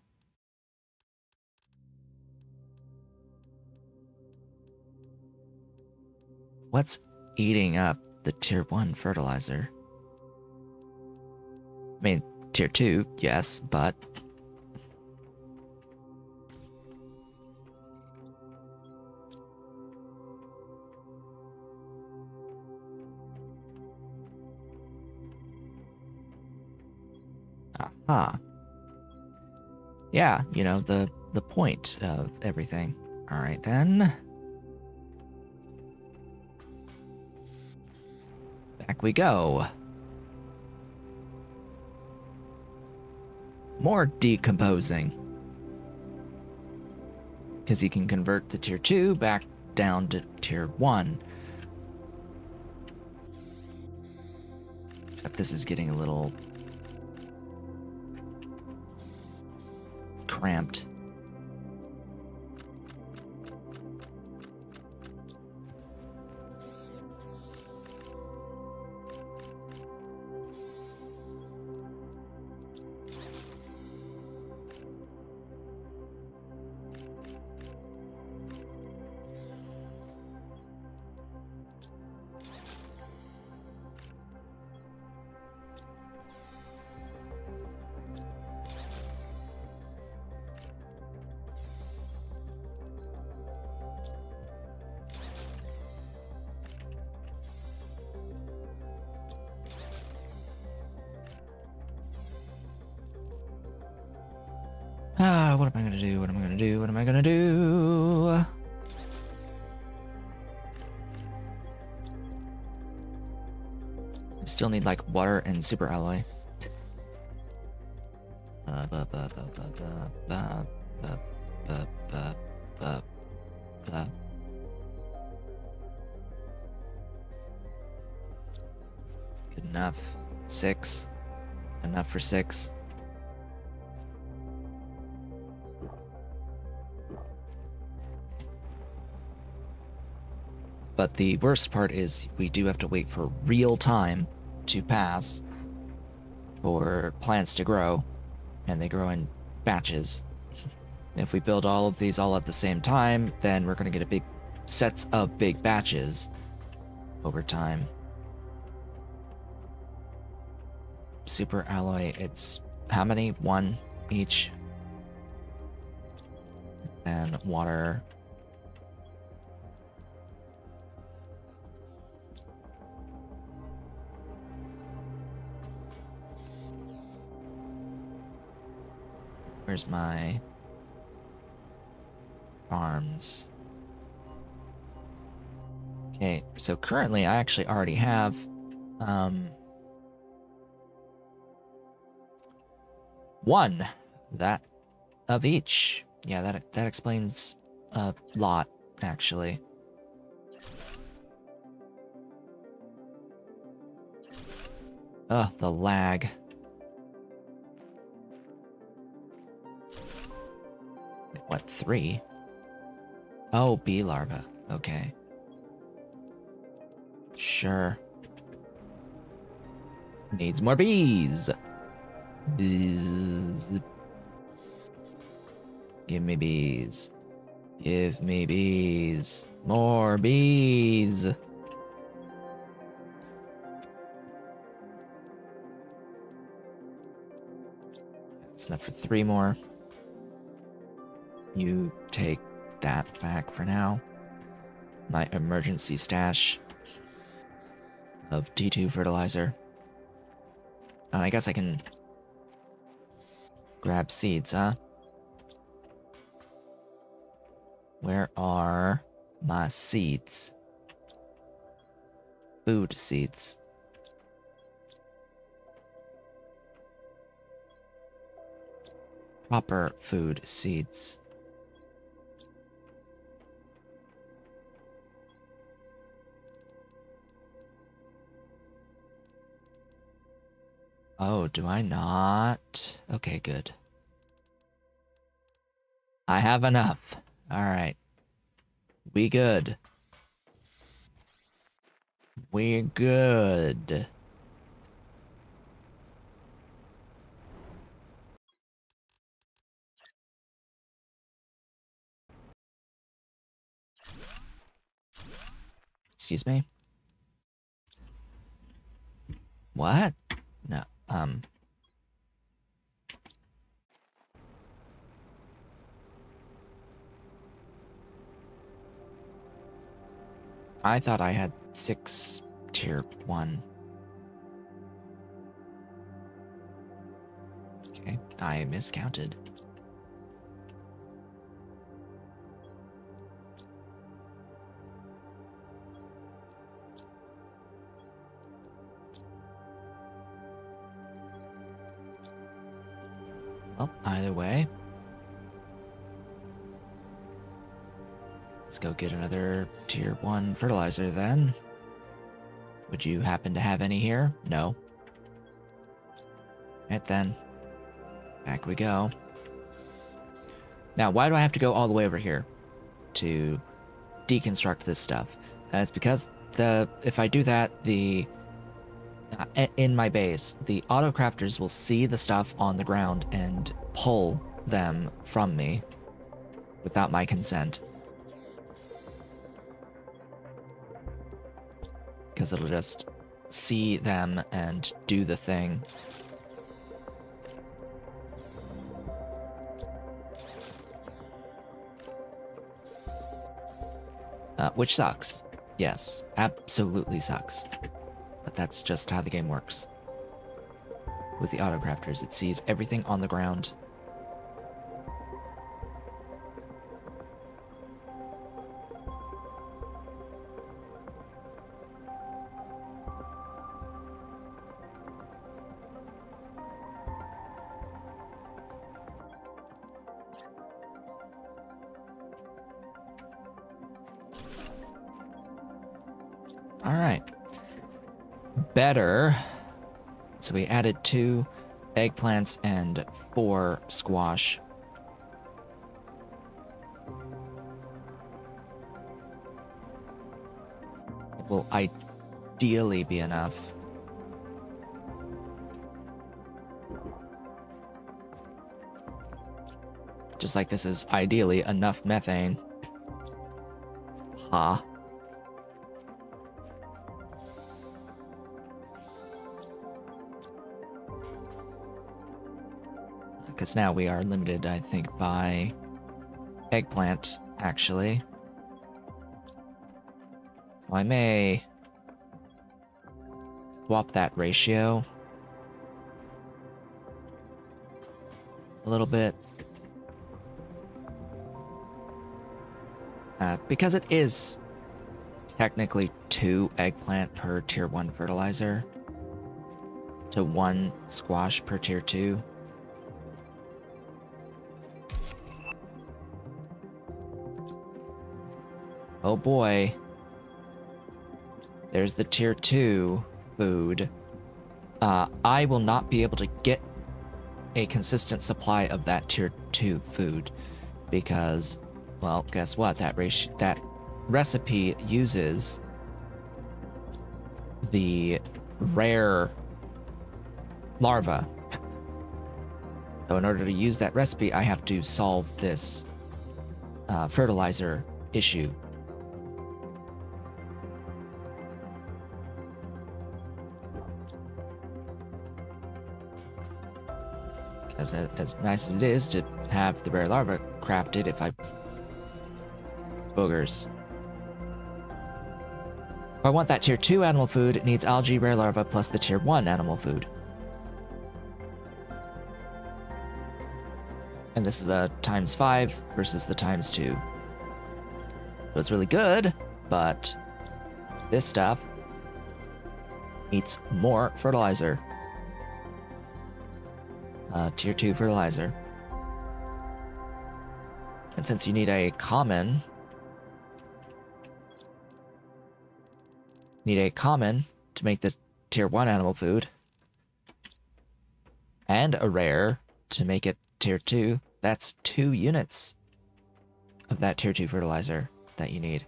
What's eating up the tier 1 fertilizer? I mean, tier 2, yes, but... Aha. Yeah, you know, the point of everything. All right, then. Back we go. More decomposing. Because you can convert the tier 2 back down to tier 1. Except this is getting a little cramped. What am I gonna do? What am I gonna do? What am I gonna do? I still need like water and super alloy. Good enough. 6. Enough for 6. But the worst part is we do have to wait for real time to pass for plants to grow, and they grow in batches. And if we build all of these all at the same time, then we're going to get a big sets of big batches over time. Super alloy, it's how many? 1 each. And water. Where's my farms? Okay, so currently I actually already have 1 that of each. Yeah, that explains a lot, actually. Ugh, the lag. What, 3? Oh, bee larva. Okay. Sure. Needs more bees. Bees. Give me bees. Give me bees. More bees. That's enough for 3 more. You take that back for now. My emergency stash of D2 fertilizer. And I guess I can grab seeds, huh? Where are my seeds? Food seeds. Proper food seeds. Oh, do I not? Okay, good. I have enough. Alright. We good. We're good. Excuse me? What? No, I thought I had 6 tier 1. Okay, I miscounted. Well, either way. Let's go get another tier 1 fertilizer then. Would you happen to have any here? No. Right then. Back we go. Now, why do I have to go all the way over here to deconstruct this stuff? That's because if I do that, in my base, the autocrafters will see the stuff on the ground and pull them from me without my consent. Because it'll just see them and do the thing. Which sucks. Yes, absolutely sucks. But that's just how the game works. With the autocrafters, it sees everything on the ground. All right. Better. So we added 2 eggplants and 4 squash. It will ideally be enough. Just like this is ideally enough methane. Ha. Because now we are limited, I think, by eggplant, actually. So I may swap that ratio a little bit. Because it is technically 2 eggplant per tier 1 fertilizer to 1 squash per tier 2. Oh boy. There's the tier 2 food. I will not be able to get a consistent supply of that tier 2 food because, well, guess what? That recipe uses the rare larva. So in order to use that recipe, I have to solve this fertilizer issue. As nice as it is to have the rare larva crafted, if I boogers. If I want that tier 2 animal food, it needs algae, rare larva, plus the tier 1 animal food. And this is the times 5 versus the times 2. So it's really good, but this stuff needs more fertilizer. Tier 2 fertilizer. And since you need a common... to make the tier 1 animal food, and a rare to make it tier 2, that's 2 units of that tier 2 fertilizer that you need.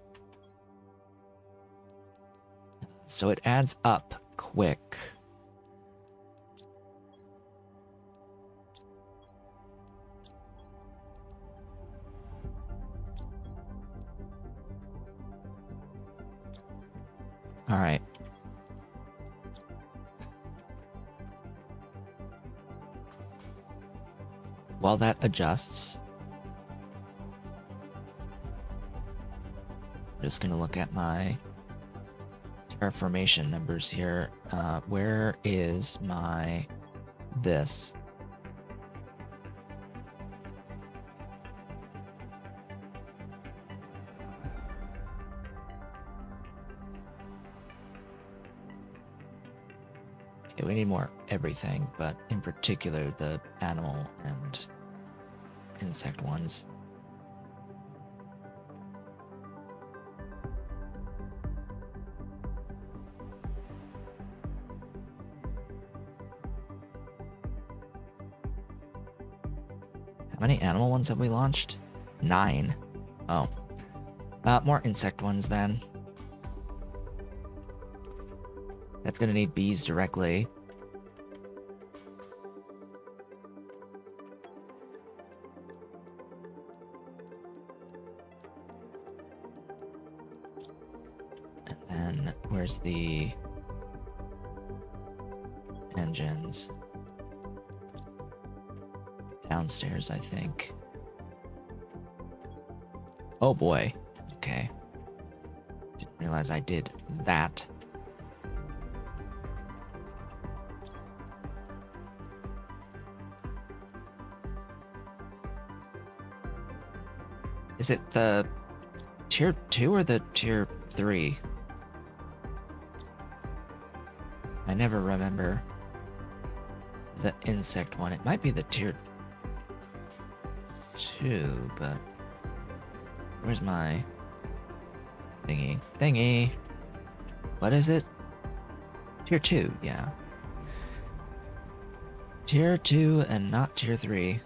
So it adds up quick. All right. While that adjusts, I'm just going to look at my terraformation numbers here. Where is my this? Okay, we need more everything, but in particular the animal and insect ones. How many animal ones have we launched? 9. Oh. More insect ones then. That's gonna need bees directly. And then, where's the engines? Downstairs, I think. Oh boy. Okay. Didn't realize I did that. Is it the tier 2 or the tier 3? I never remember the insect one. It might be the tier 2, but where's my thingy? Thingy! What is it? Tier 2, yeah. Tier 2 and not tier 3.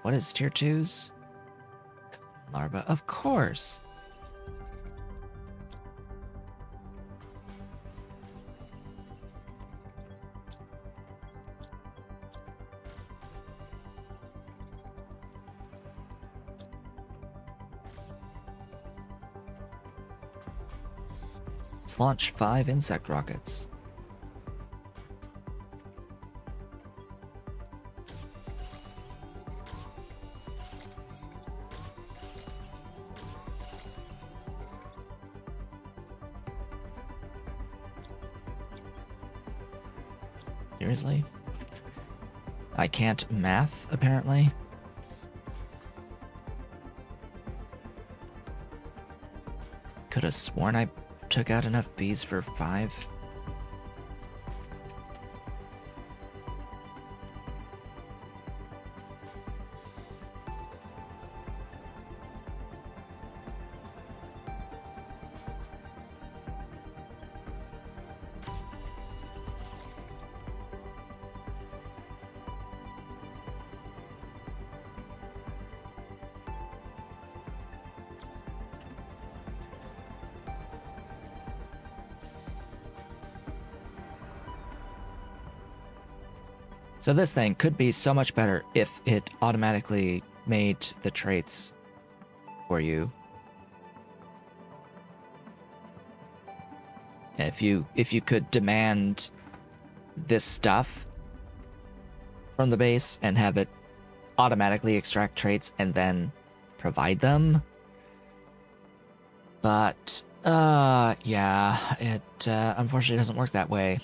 What is tier 2's? Larva, of course. Let's launch 5 insect rockets. Seriously? I can't math, apparently. Could have sworn I took out enough bees for 5. So this thing could be so much better if it automatically made the traits for you. If you could demand this stuff from the base and have it automatically extract traits and then provide them. But yeah, it unfortunately doesn't work that way.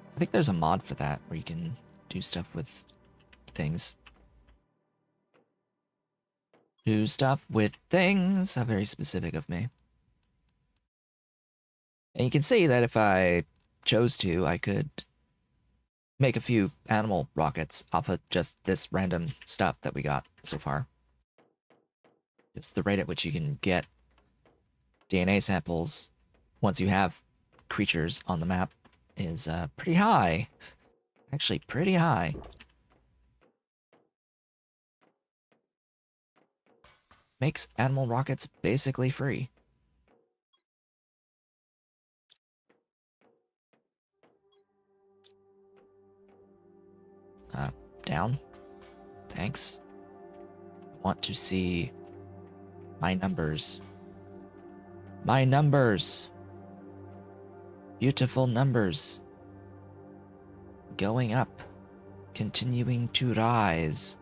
I think there's a mod for that where you can do stuff with things. Do stuff with things. How very specific of me. And you can see that if I chose to, I could make a few animal rockets off of just this random stuff that we got so far. Just the rate at which you can get DNA samples once you have creatures on the map is pretty high. Actually, pretty high. Makes animal rockets basically free. Down. Thanks. Want to see my numbers. My numbers. Beautiful numbers. Going up. Continuing to rise.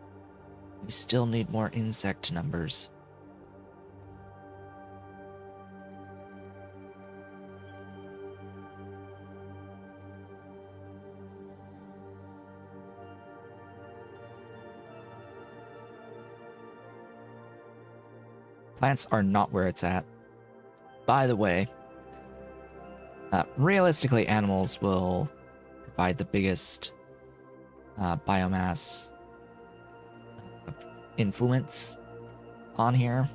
We still need more insect numbers. Plants are not where it's at. By the way, realistically, animals will provide the biggest biomass influence on here,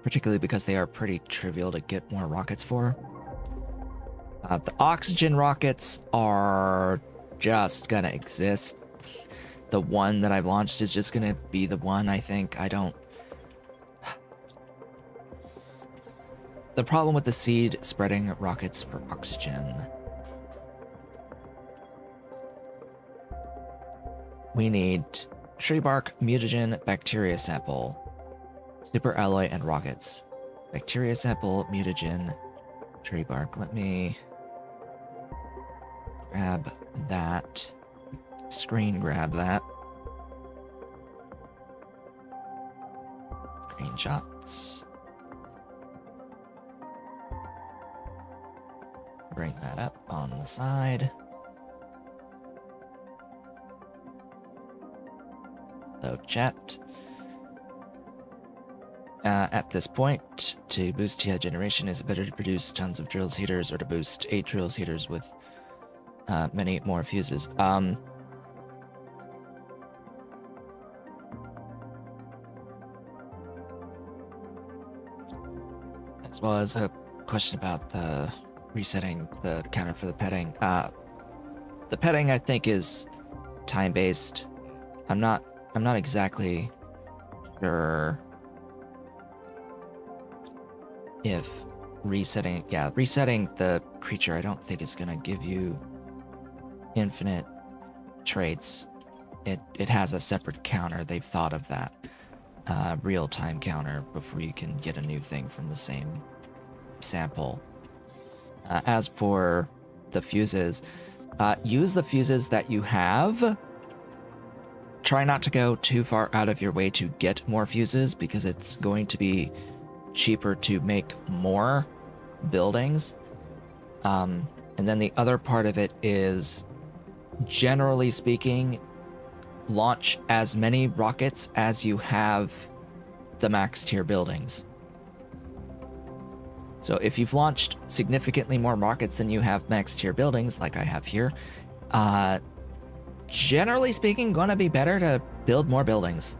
particularly because they are pretty trivial to get more rockets for. The oxygen rockets are just gonna exist. The one that I've launched is just gonna be the one, I think. The problem with the seed spreading rockets for oxygen. We need tree bark, mutagen, bacteria sample, super alloy, and rockets. Bacteria sample, mutagen, tree bark. Let me grab that. Screen grab that. Screenshots. Bring that up on the side. So chat. At this point, to boost TI generation, is it better to produce tons of drills heaters or to boost 8 drills heaters with many more fuses? As well as a question about the resetting the counter for the petting. The petting, I think, is time-based. I'm not exactly sure if resetting the creature, I don't think it's gonna give you infinite traits. It has a separate counter. They've thought of that real-time counter before you can get a new thing from the same sample. As for the fuses, use the fuses that you have. Try not to go too far out of your way to get more fuses, because it's going to be cheaper to make more buildings. And then the other part of it is, generally speaking, launch as many rockets as you have the max tier buildings. So if you've launched significantly more rockets than you have max tier buildings, like I have here, generally speaking, gonna be better to build more buildings.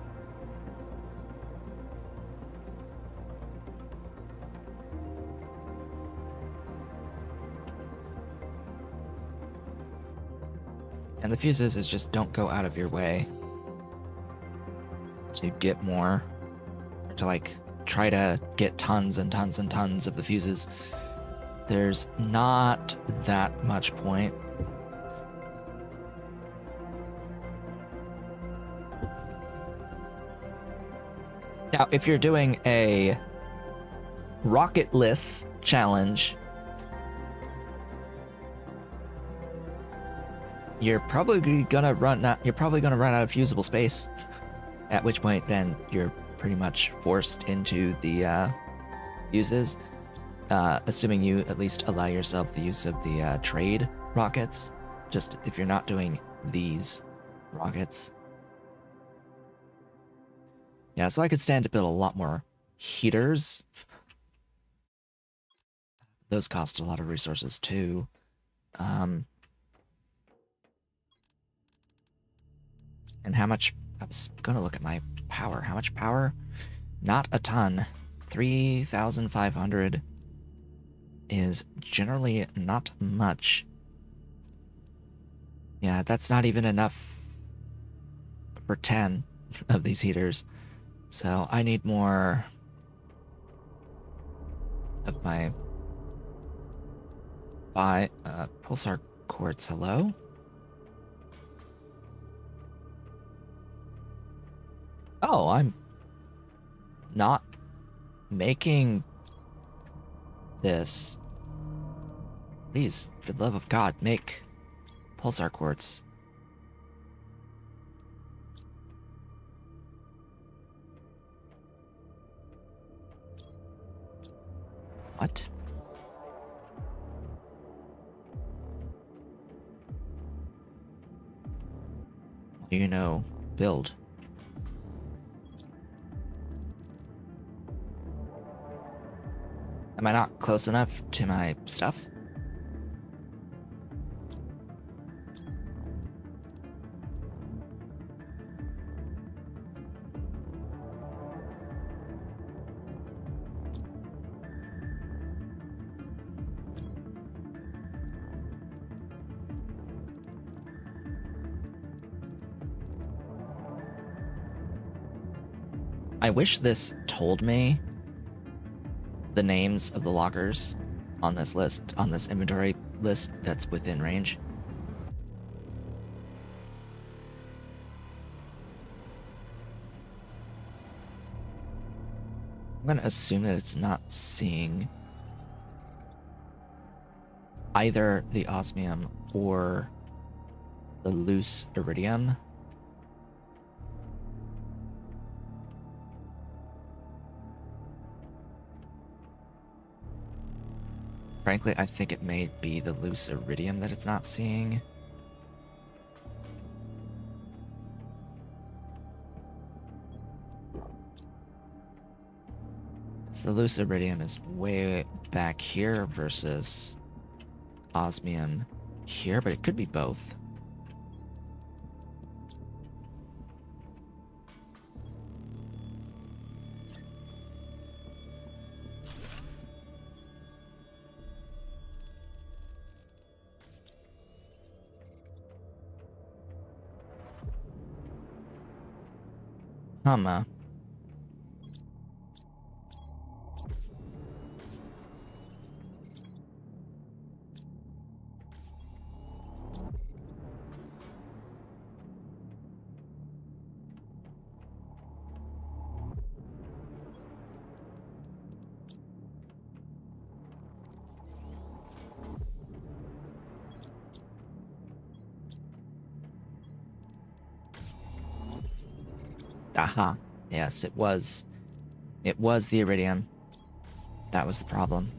And the fuses is just don't go out of your way to get more, or to like try to get tons and tons and tons of the fuses. There's not that much point. Now, if you're doing a rocketless challenge, you're probably gonna run out of usable space. At which point, then you're pretty much forced into the uses, assuming you at least allow yourself the use of the trade rockets. Just if you're not doing these rockets. Yeah, so I could stand to build a lot more heaters. Those cost a lot of resources too. And how much? I was gonna look at my power. How much power? Not a ton. 3,500 is generally not much. Yeah, that's not even enough for 10 of these heaters. So I need more of my pulsar quartz. Hello? Oh, I'm not making this. Please, for the love of God, make pulsar quartz. What? You know, build. Am I not close enough to my stuff? I wish this told me the names of the lockers on this list, on this inventory list that's within range. I'm gonna assume that it's not seeing either the osmium or the loose iridium. Frankly, I think it may be the loose iridium that it's not seeing. So the loose iridium is way back here versus osmium here, but it could be both. Humma. Aha. Yes, it was. It was the iridium. That was the problem.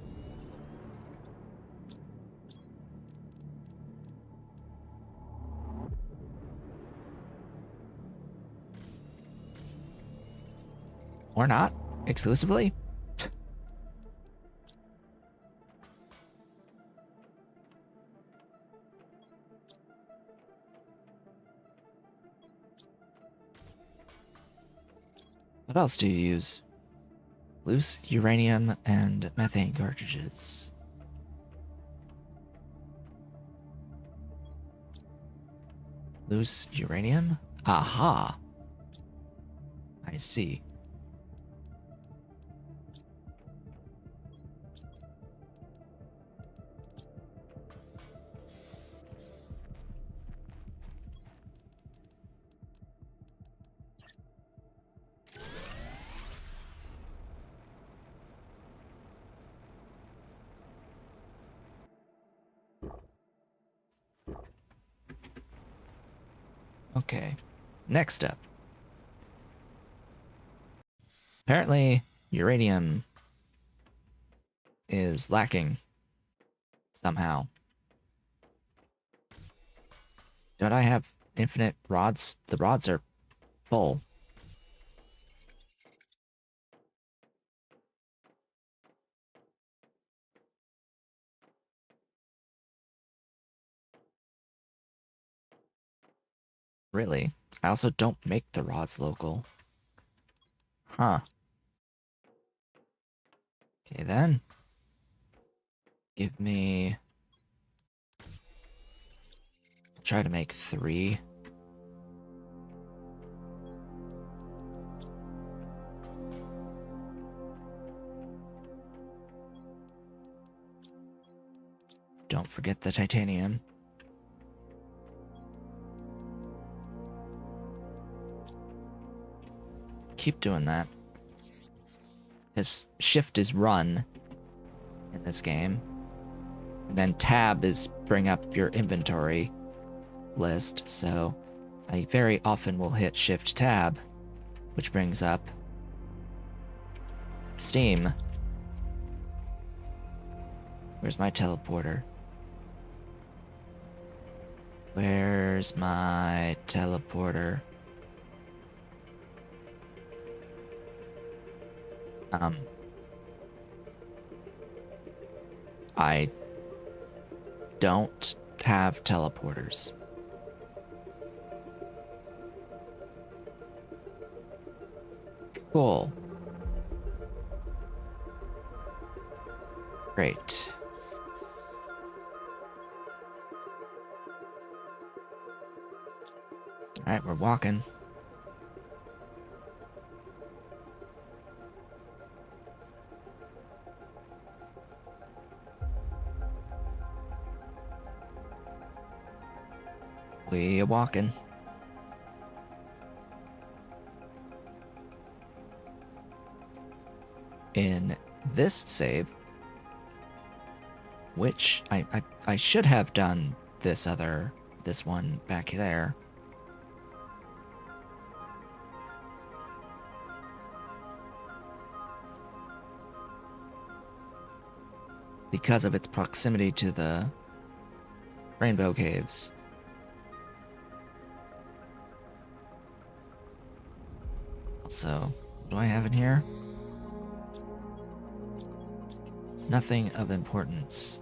Or not, exclusively. What else do you use? Loose uranium and methane cartridges. Loose uranium? Aha. I see. Okay. Next up. Apparently, uranium is lacking somehow. Don't I have infinite rods? The rods are full. Really? I also don't make the rods local. Huh. Okay, then. Give me... Try to make 3. Don't forget the titanium. Keep doing that. Because shift is run in this game. And then tab is bring up your inventory list. So I very often will hit shift tab, which brings up Steam. Where's my teleporter? Where's my teleporter? I don't have teleporters. Cool. Great. Alright, we're walking. We are walking. In this save, which I should have done this one back there. Because of its proximity to the rainbow caves. Also, what do I have in here? Nothing of importance.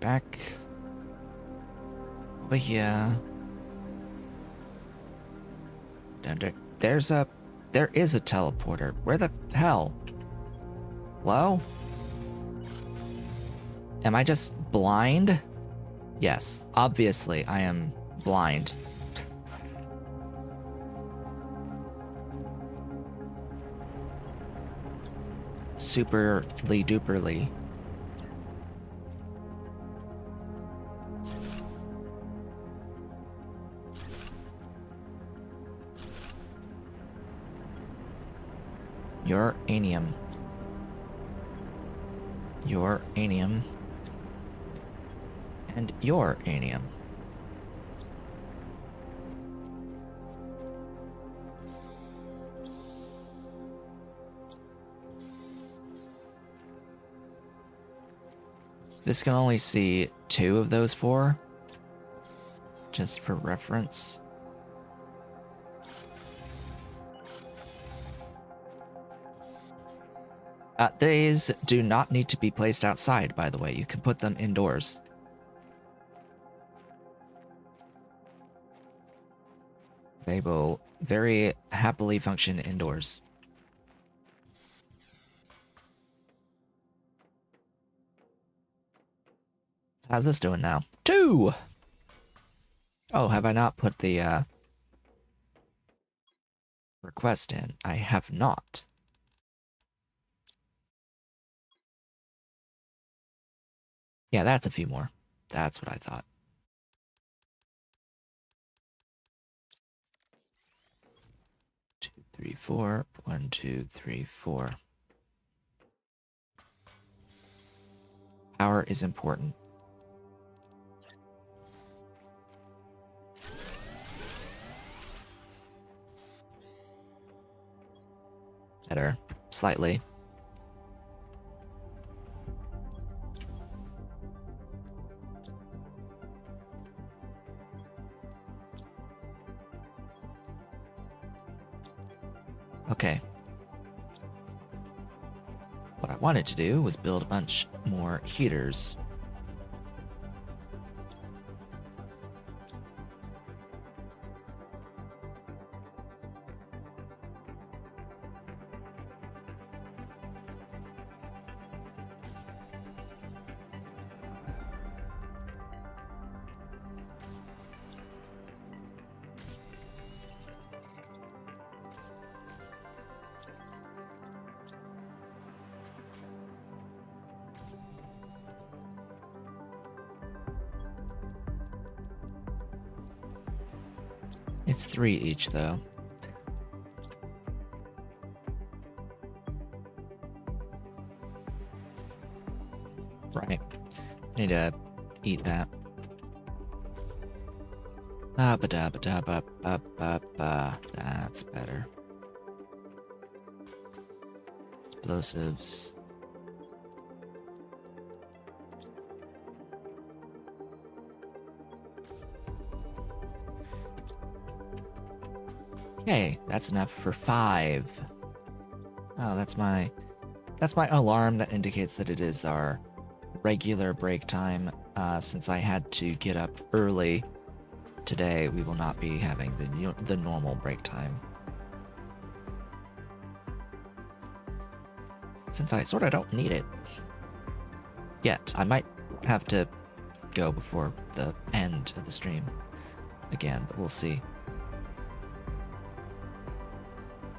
Back over here. There is a teleporter. Where the hell? Hello? Am I just blind? Yes, obviously I am blind. Superly duperly. Uranium. Uranium. And uranium. This can only see 2 of those 4. Just for reference. These do not need to be placed outside, by the way. You can put them indoors. They will very happily function indoors. How's this doing now? 2! Oh, have I not put the request in? I have not. Yeah, that's a few more. That's what I thought. Two, three, four. 1, 2, 3, 4. Power is important. Better. Slightly. Okay. What I wanted to do was build a bunch more heaters. It's 3 each, though. Right. Need to eat that. That's better. Explosives. Okay, that's enough for 5. Oh, that's my alarm that indicates that it is our regular break time. Since I had to get up early today, we will not be having the normal break time. Since I sort of don't need it yet, I might have to go before the end of the stream again, but we'll see.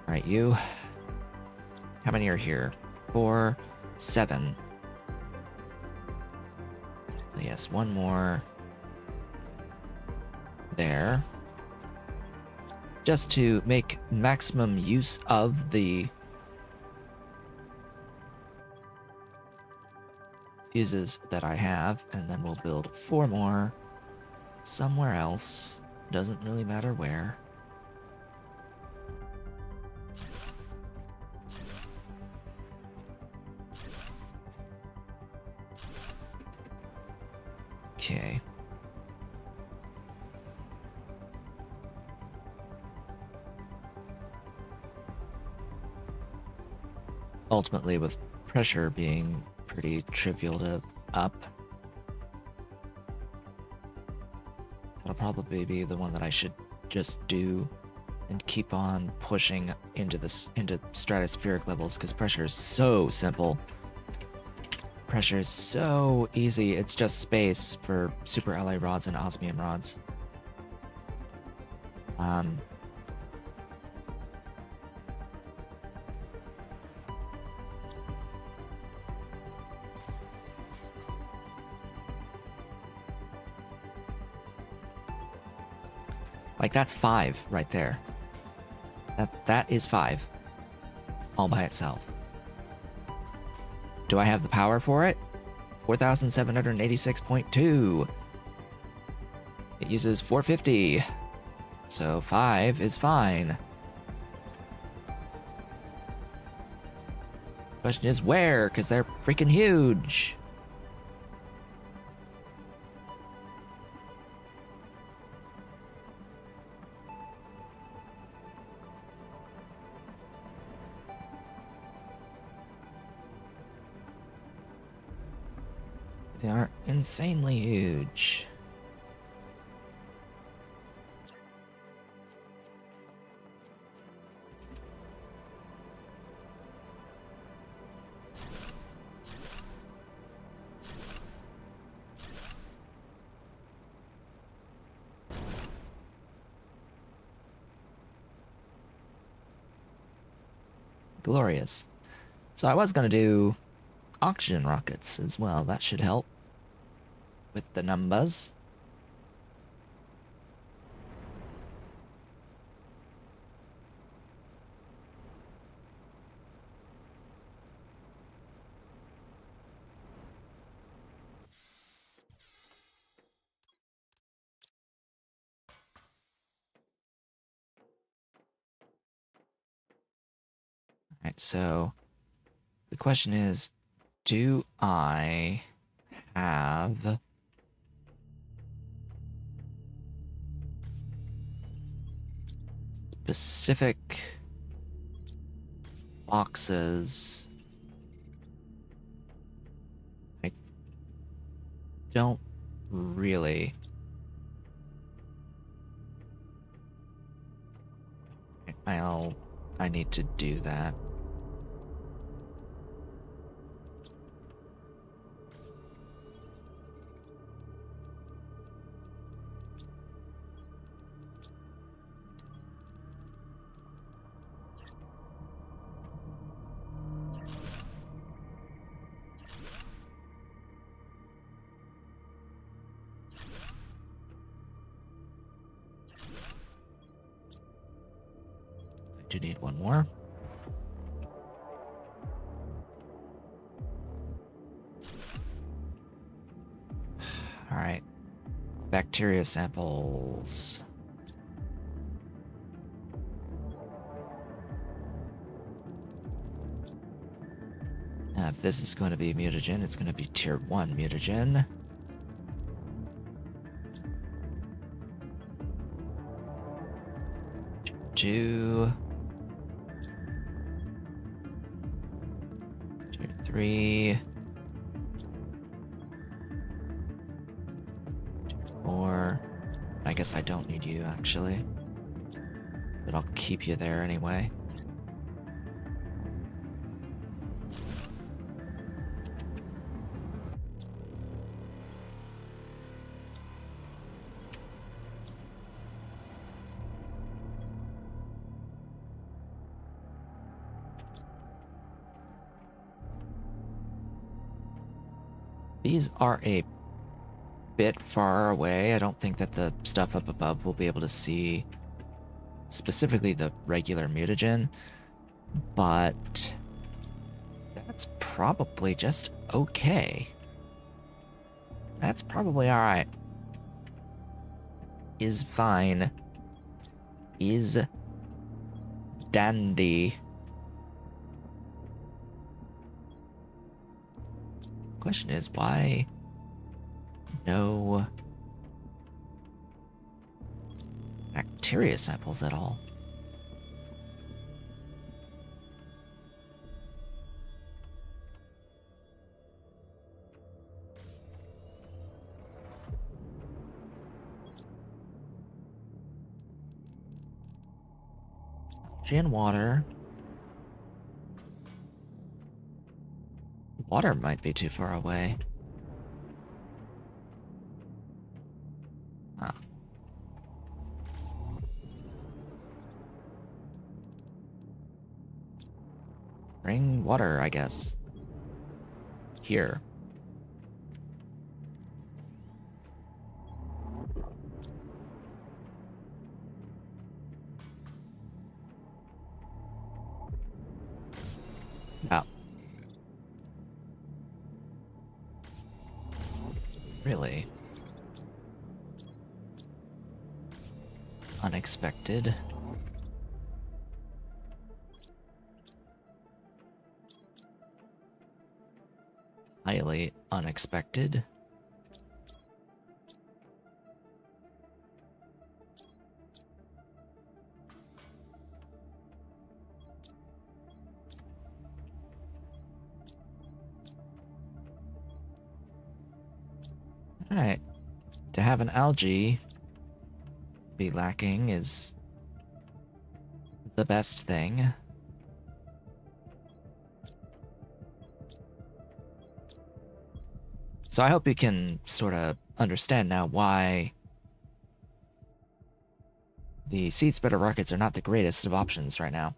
All right, you. How many are here? 4, 7. So yes, one more there. Just to make maximum use of the fuses that I have, and then we'll build 4 more somewhere else. Doesn't really matter where. Okay. Ultimately, with pressure being pretty trivial to up, that'll probably be the one that I should just do and keep on pushing into stratospheric levels, because pressure is so simple. Pressure is so easy. It's just space for super alloy rods and osmium rods. Like, that's 5 right there. That is 5 all by itself. Do I have the power for it? 4,786.2. It uses 450. So 5 is fine. Question is where, because they're freaking huge. They are insanely huge. Glorious. So I was going to do oxygen rockets as well. That should help. with the numbers. All right, so the question is, do I have specific boxes? I don't really. I need to do that. I do need one more. All right. Bacteria samples. If this is going to be mutagen, it's going to be tier 1 mutagen. Tier 2. Tier 3. Tier 4. I guess I don't need you, actually. But I'll keep you there anyway. These are a bit far away. I don't think that the stuff up above will be able to see specifically the regular mutagen, but that's probably just okay. That's probably all right. Is fine. Is dandy. Question is, why no bacteria samples at all? Gin water. Water might be too far away. Huh. Bring water, I guess. Here. Oh. Really? Unexpected. Highly unexpected. Alright. To have an algae be lacking is the best thing. So I hope you can sort of understand now why the seed spreader rockets are not the greatest of options right now.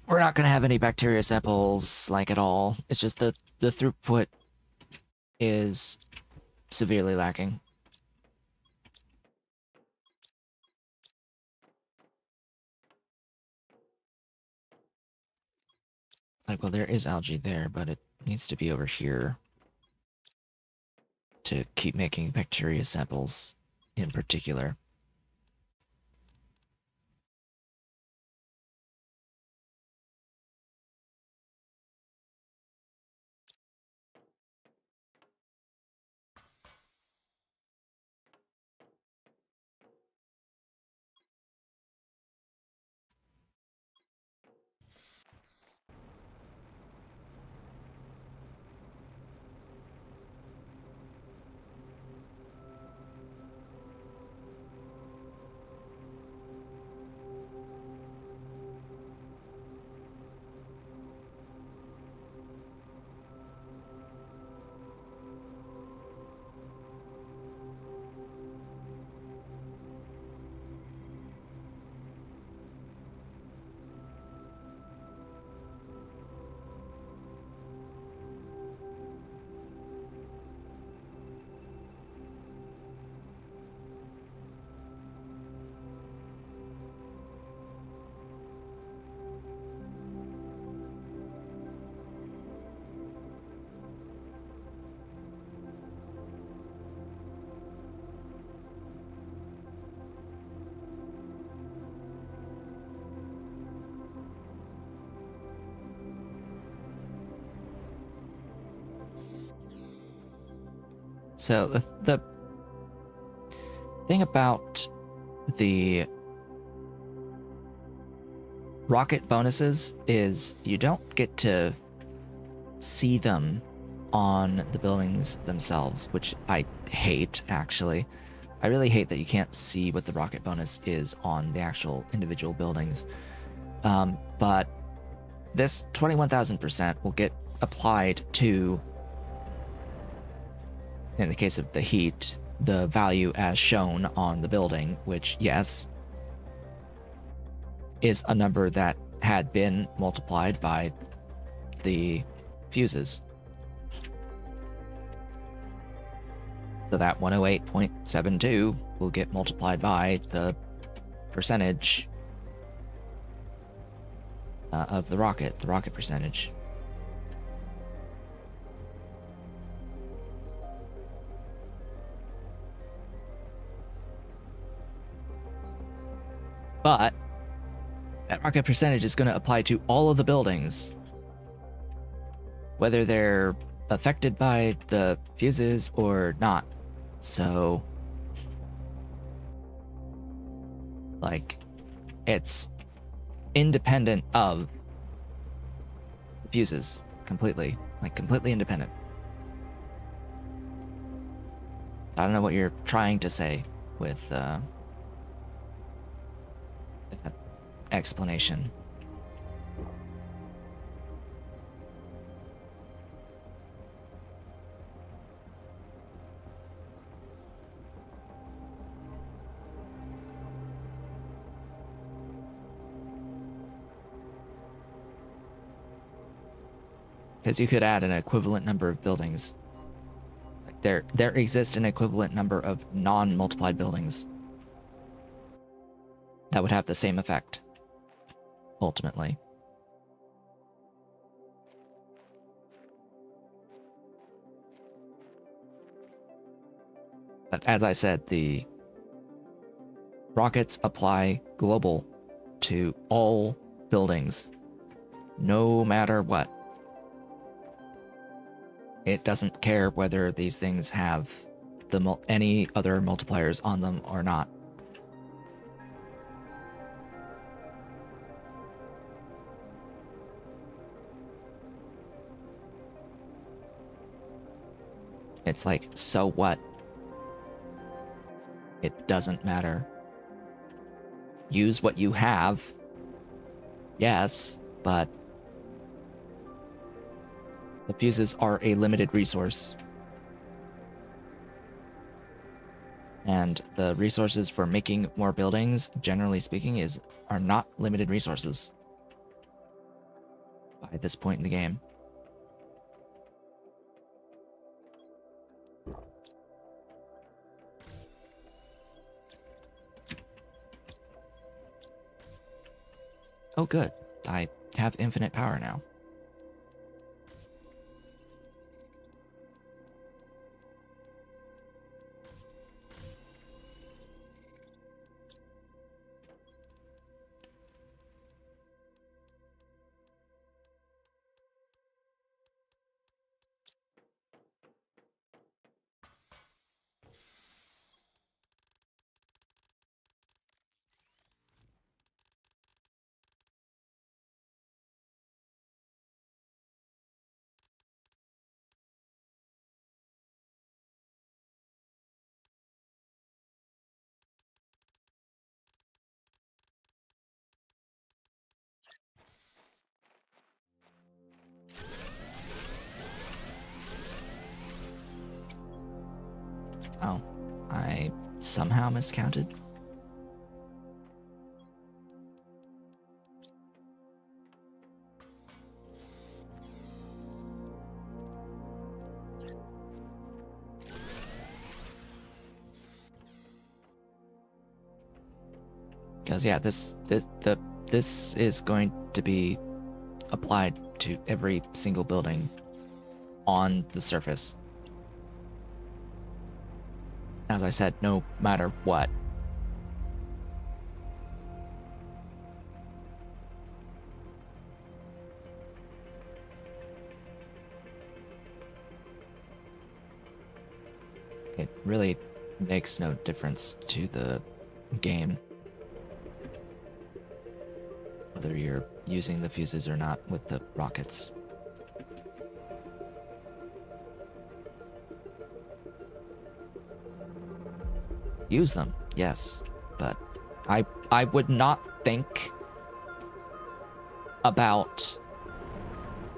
we're not going to have any bacteria samples, like, at all. It's just the throughput is severely lacking. It's like, well, there is algae there, but it needs to be over here to keep making bacteria samples in particular. So the thing about the rocket bonuses is you don't get to see them on the buildings themselves, which I hate, actually. I really hate that you can't see what the rocket bonus is on the actual individual buildings. But this 21,000% will get applied to, in the case of the heat, the value as shown on the building, which, yes, is a number that had been multiplied by the fuses. So that 108.72 will get multiplied by the percentage of the rocket percentage. But that rocket percentage is going to apply to all of the buildings, whether they're affected by the fuses or not. So, like, it's independent of the fuses completely. Like, completely independent. I don't know what you're trying to say with that explanation. Because you could add an equivalent number of buildings. Like there exists an equivalent number of non-multiplied buildings that would have the same effect, ultimately. But as I said, the rockets apply global to all buildings, no matter what. It doesn't care whether these things have any other multipliers on them or not. It's like, so what? It doesn't matter. Use what you have. Yes, but the fuses are a limited resource. And the resources for making more buildings, generally speaking, are not limited resources. by this point in the game. Oh, good. I have infinite power now. Oh, I somehow miscounted. Because yeah, this is going to be applied to every single building on the surface. As I said, no matter what. It really makes no difference to the game whether you're using the fuses or not with the rockets. Use them, yes, but I would not think about,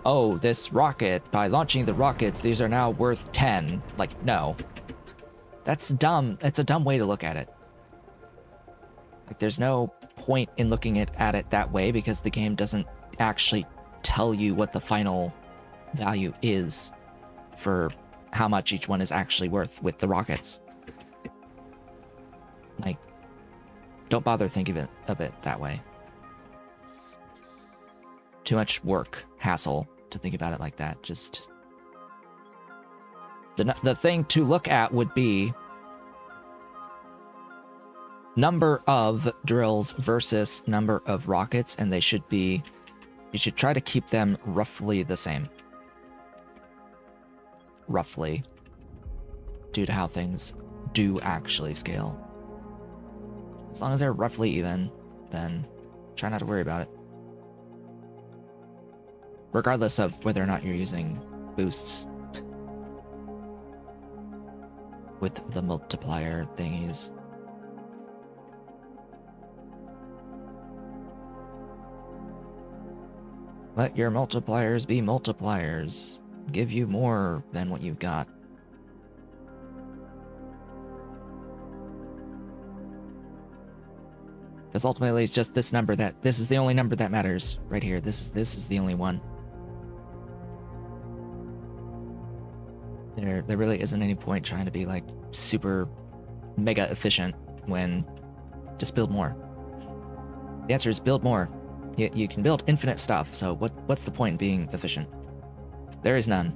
oh, this rocket, by launching the rockets, these are now worth 10. Like, no. That's dumb. It's a dumb way to look at it. Like, there's no point in looking at it that way because the game doesn't actually tell you what the final value is for how much each one is actually worth with the rockets. Like, don't bother thinking of it that way. Too much work, hassle to think about it like that. Just the thing to look at would be number of drills versus number of rockets, and they should be, you should try to keep them roughly the same. Roughly. Due to how things do actually scale. As long as they're roughly even, then try not to worry about it. Regardless of whether or not you're using boosts with the multiplier thingies. Let your multipliers be multipliers. Give you more than what you've got. Because ultimately it's just this number this is the only number that matters right here. This is the only one. There really isn't any point trying to be like super mega efficient when just build more. The answer is build more. You can build infinite stuff, so what's the point in being efficient? There is none.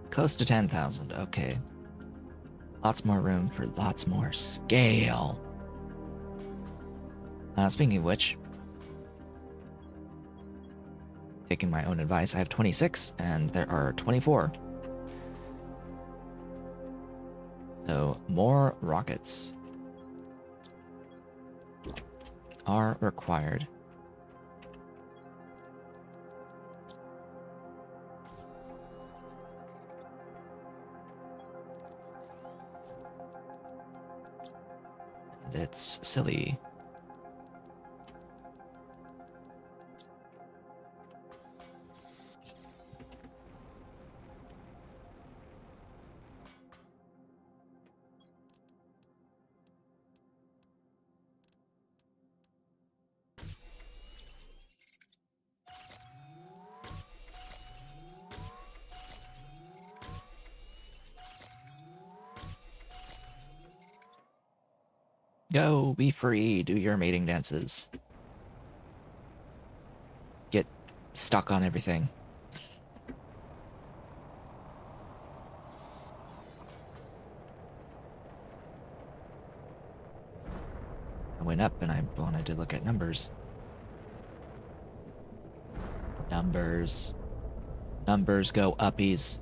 Close to 10,000, okay. Lots more room for lots more scale. Speaking of which, taking my own advice, I have 26 and there are 24. So more rockets are required. And it's silly. Go, be free, do your mating dances. Get stuck on everything. I went up and I wanted to look at numbers. Numbers. Numbers go uppies.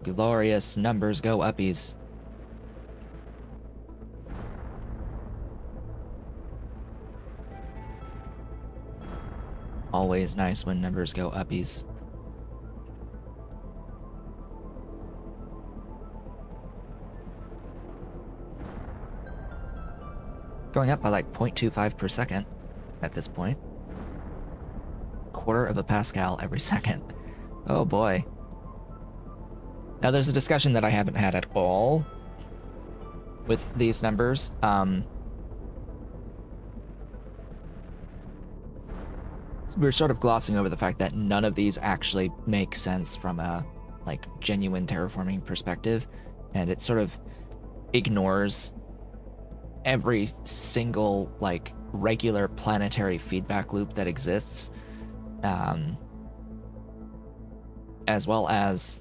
Glorious numbers go uppies. Always nice when numbers go uppies. Going up by like 0.25 per second at this point. Quarter of a Pascal every second. Oh boy. Now there's a discussion that I haven't had at all with these numbers. We're sort of glossing over the fact that none of these actually make sense from a like genuine terraforming perspective, and it sort of ignores every single like regular planetary feedback loop that exists, as well as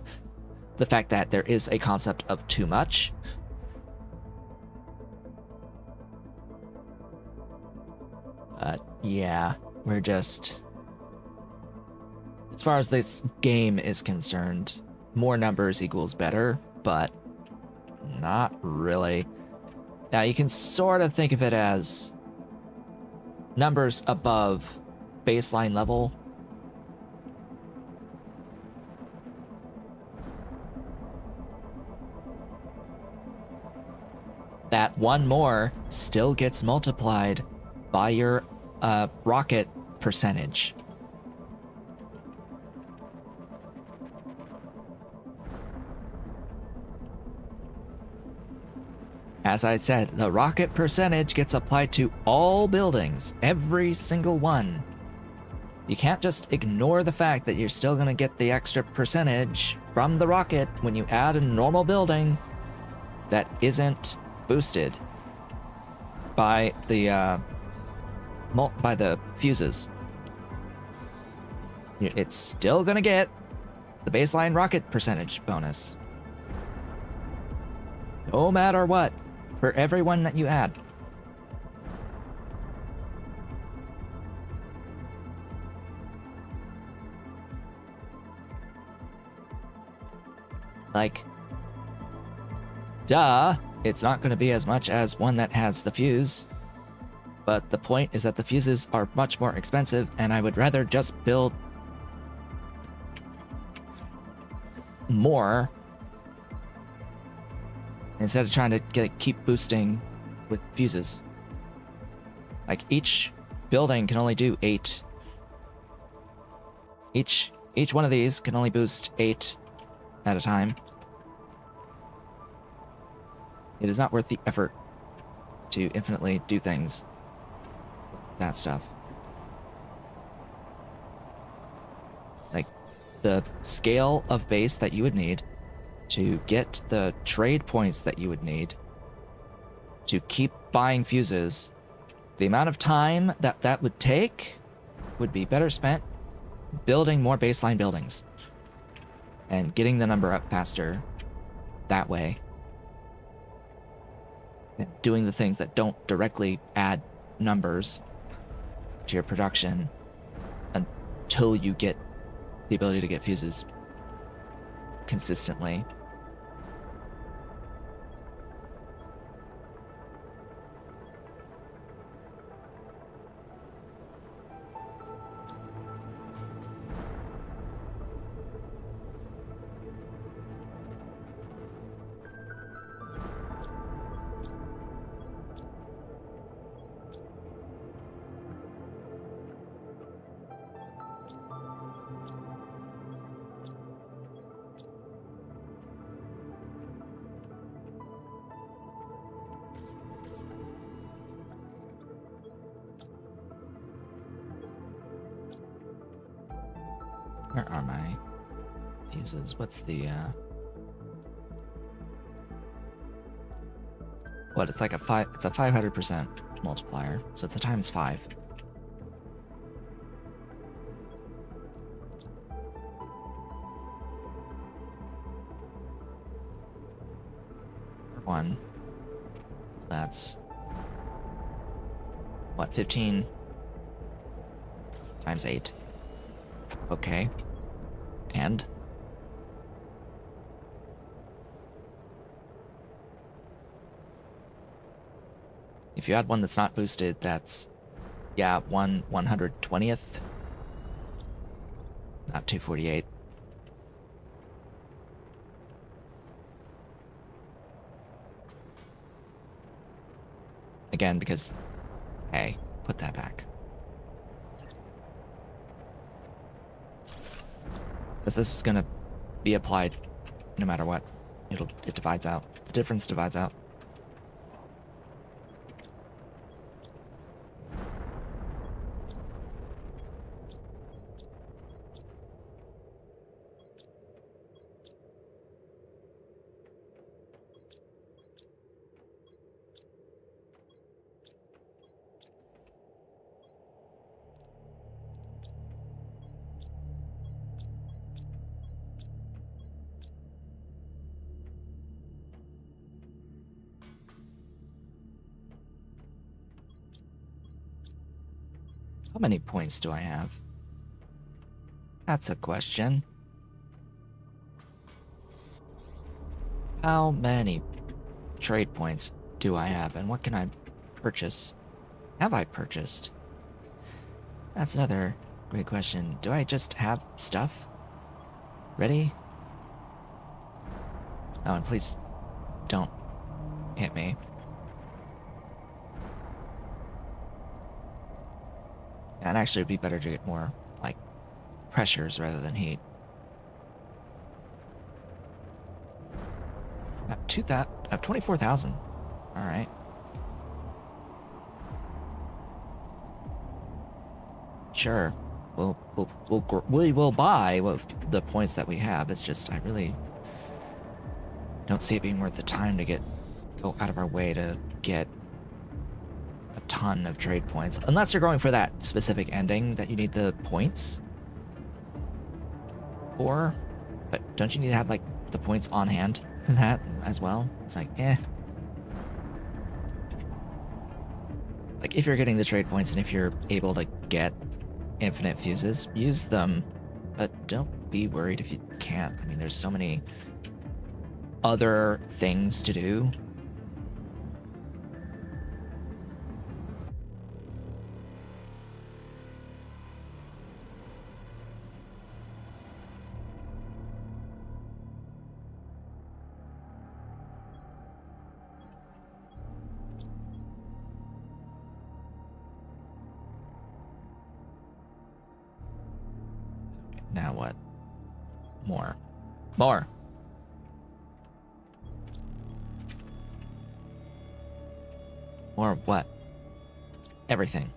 the fact that there is a concept of too much. Yeah, we're just, as far as this game is concerned, more numbers equals better, but not really. Now you can sort of think of it as numbers above baseline level. That one more still gets multiplied by your rocket percentage. As I said, the rocket percentage gets applied to all buildings, every single one. You can't just ignore the fact that you're still going to get the extra percentage from the rocket when you add a normal building that isn't boosted by the fuses. It's still going to get the baseline rocket percentage bonus. No matter what, for every one that you add. Like, duh, it's not going to be as much as one that has the fuse. But the point is that the fuses are much more expensive, and I would rather just build more instead of trying to keep boosting with fuses. Like, each building can only do 8. Each one of these can only boost 8 at a time. It is not worth the effort to infinitely do things. That stuff. Like, the scale of base that you would need to get the trade points that you would need to keep buying fuses, the amount of time that would take would be better spent building more baseline buildings and getting the number up faster that way, and doing the things that don't directly add numbers to your production until you get the ability to get fuses consistently. Where are my fuses? What's the What, it's like a 500% multiplier, so it's a times 5. For 1. So that's what, 15 times 8. Okay. And if you add one that's not boosted, that's, yeah, 1/120th. Not 248. Again, because, hey, put that back. Because this is gonna be applied no matter what. It divides out. The difference divides out. How many points do I have? That's a question. How many trade points do I have, and what can I purchase? Have I purchased? That's another great question. Do I just have stuff ready? Oh, and please don't hit me. And actually, it'd be better to get more, like, pressures rather than heat. I have 24,000. All right. Sure. We will buy the points that we have. It's just I really don't see it being worth the time to go out of our way to get a ton of trade points, unless you're going for that specific ending that you need the points for. But don't you need to have like the points on hand for that as well? It's like, eh. Like if you're getting the trade points and if you're able to get infinite fuses, use them, but don't be worried if you can't. I mean, there's so many other things to do. Now what? More. More. More what? Everything.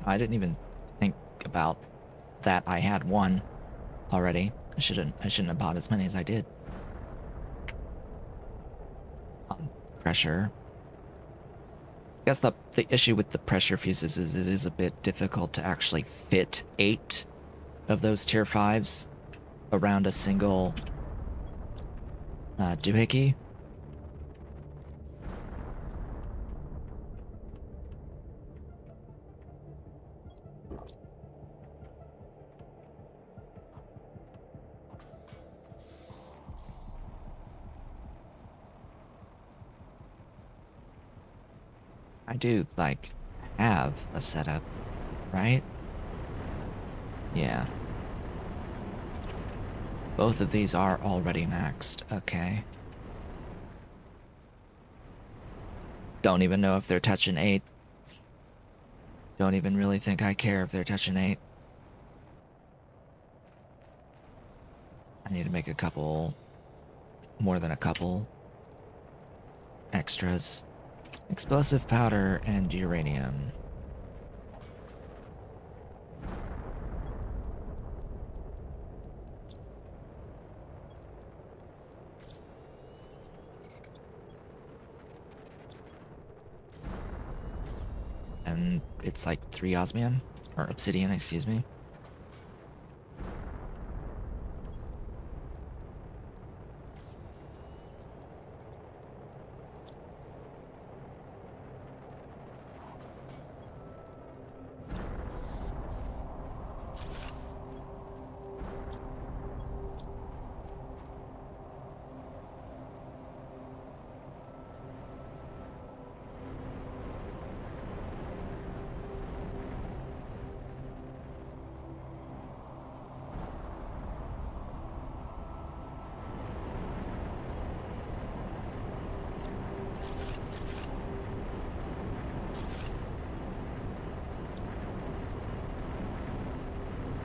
I didn't even think about that. I had one. already. I shouldn't have bought as many as I did. Pressure. I guess the issue with the pressure fuses is it is a bit difficult to actually fit 8 of those tier 5s around a single doohickey. I do, like, have a setup, right? Yeah. Both of these are already maxed. Okay. Don't even know if they're touching 8. Don't even really think I care if they're touching 8. I need to make a couple, more than a couple extras. Explosive powder and uranium. And it's like 3 osmium, or obsidian, excuse me.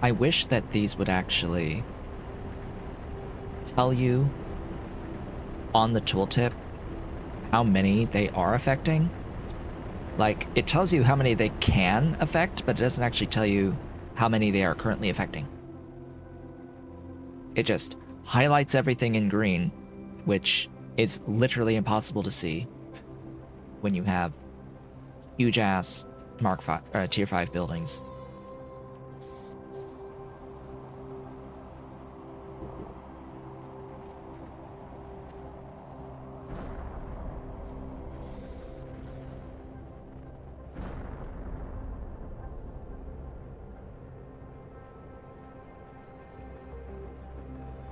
I wish that these would actually tell you on the tooltip how many they are affecting. Like, it tells you how many they can affect, but it doesn't actually tell you how many they are currently affecting. It just highlights everything in green, which is literally impossible to see when you have huge-ass tier 5 buildings.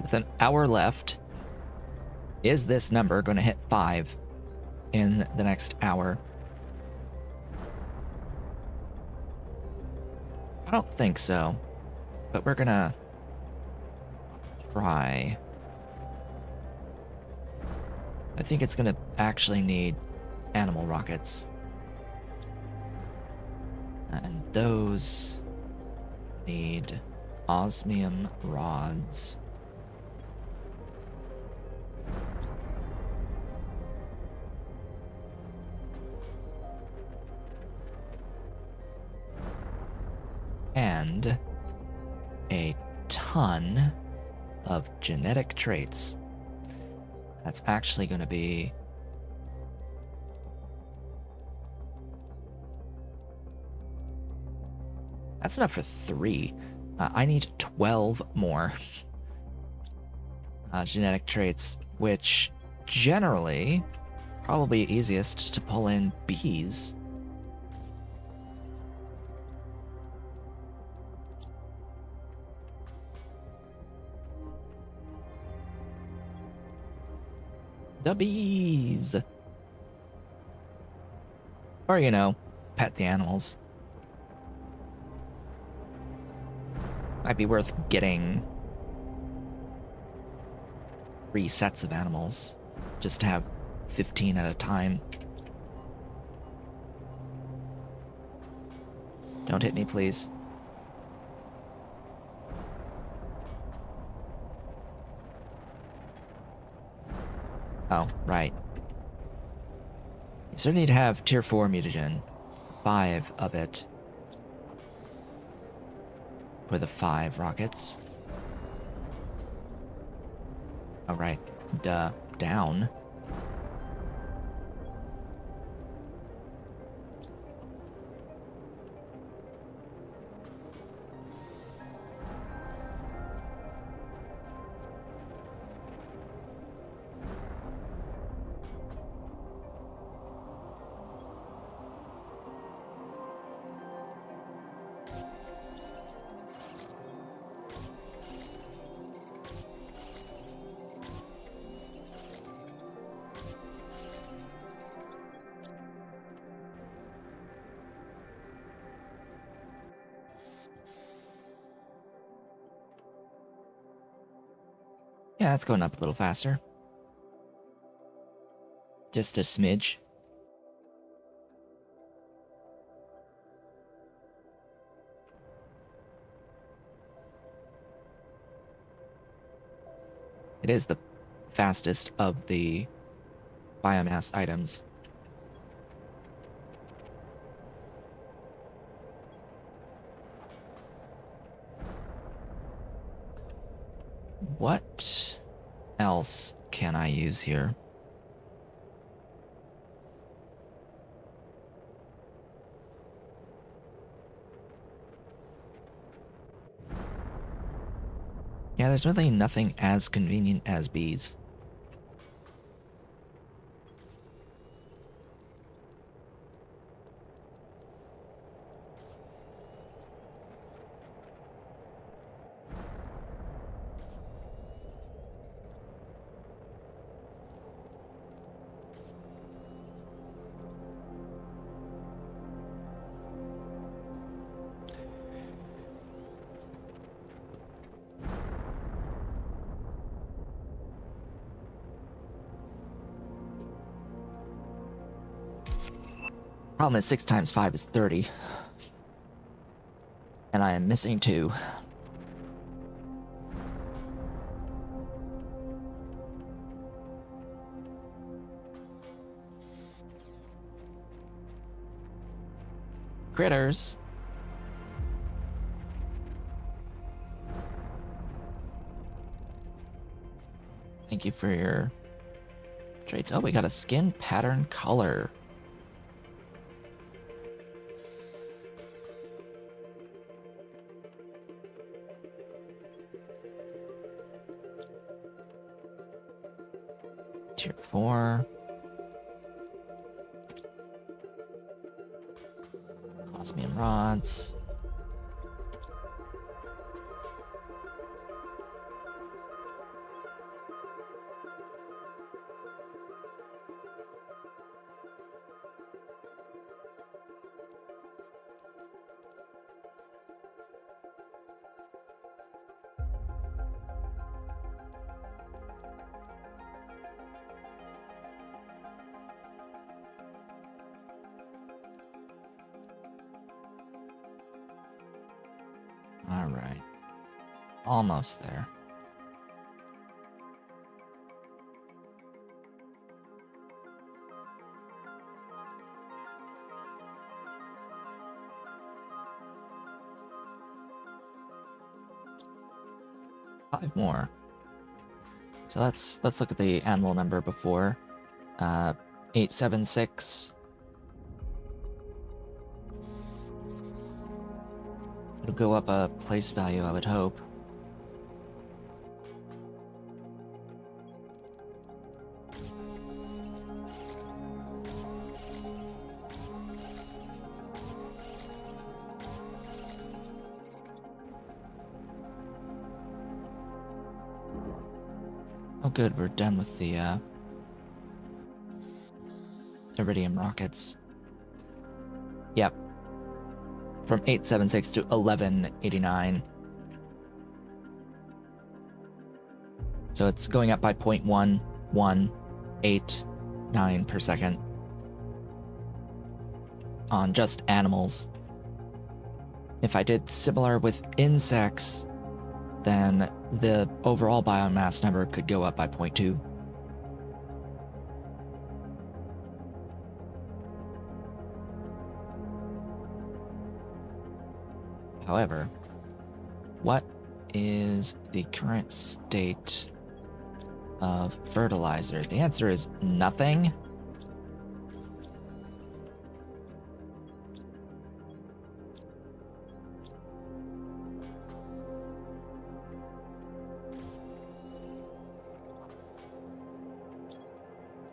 With an hour left, is this number going to hit 5 in the next hour? I don't think so, but we're gonna try. I think it's gonna actually need animal rockets. And those need osmium rods. And a ton of genetic traits. That's actually going to be that's enough for 3. I need 12 more genetic traits, which generally probably easiest to pull in bees. The bees! Or, you know, pet the animals. Might be worth getting 3 sets of animals, just to have 15 at a time. Don't hit me, please. Oh, right. You sort of need to have tier 4 mutagen. 5 of it. For the 5 rockets. All right. Duh. Down. Yeah, that's going up a little faster. Just a smidge. It is the fastest of the biomass items. What else can I use here? Yeah, there's really nothing as convenient as bees. Problem is 6 times 5 is 30. And I am missing 2. Critters. Thank you for your traits. Oh, we got a skin pattern color. Tier 4. Osmium rods. All right. Almost there. Five more. So let's look at the animal number before. 876. It'll go up a place value, I would hope. Oh good, we're done with the iridium rockets. Yep. From 876 to 1189. So it's going up by 0.1189 per second on just animals. If I did similar with insects, then the overall biomass number could go up by 0.2. However, what is the current state of fertilizer? The answer is nothing.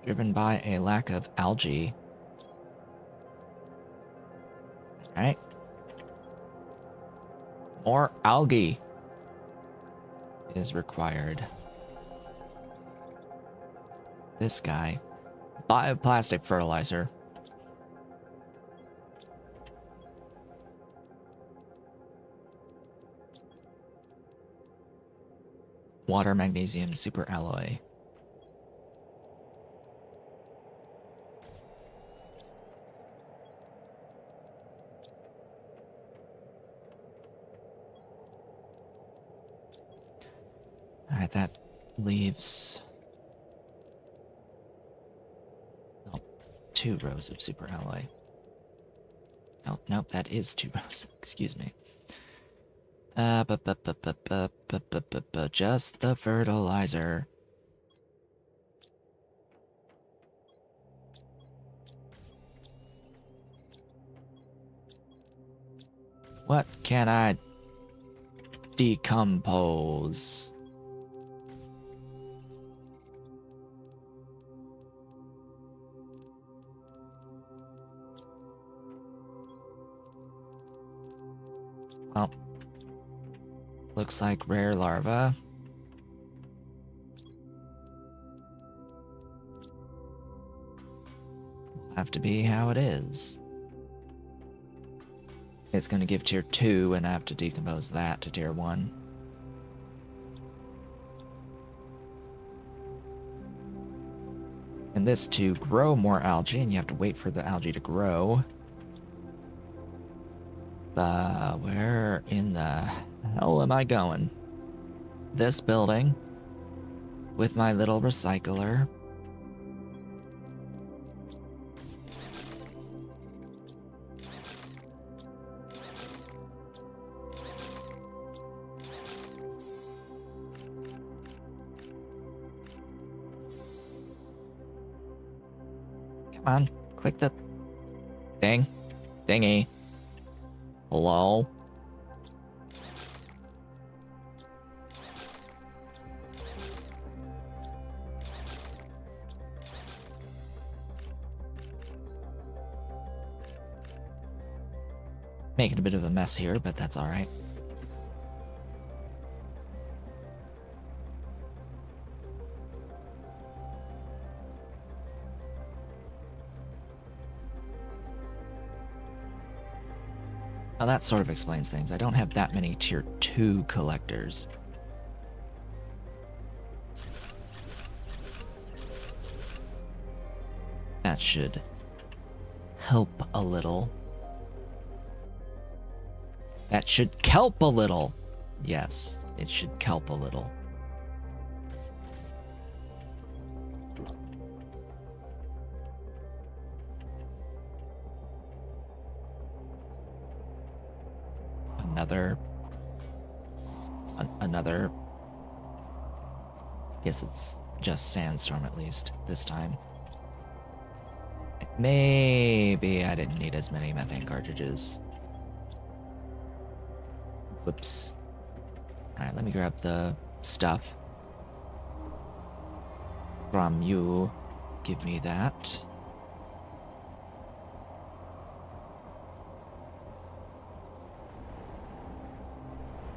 Driven by a lack of algae. Alright. More algae is required. This guy. Bioplastic fertilizer. Water magnesium superalloy. Alright, that leaves 2 rows of superalloy. Oh, nope, that is 2 rows. Excuse me. Just the fertilizer. What can I decompose? Well, looks like rare larva. Have to be how it is. It's going to give tier 2, and I have to decompose that to tier 1. And this to grow more algae, and you have to wait for the algae to grow. Where in the hell am I going? This building with my little recycler. Come on, click the thing. Thingy. Hello? Making a bit of a mess here, but that's alright. Now that sort of explains things. I don't have that many tier 2 collectors. That should help a little. That should kelp a little. Yes, it should kelp a little. Another. Guess it's just sandstorm at least this time. Maybe I didn't need as many methane cartridges. Whoops. Alright, let me grab the stuff from you. Give me that.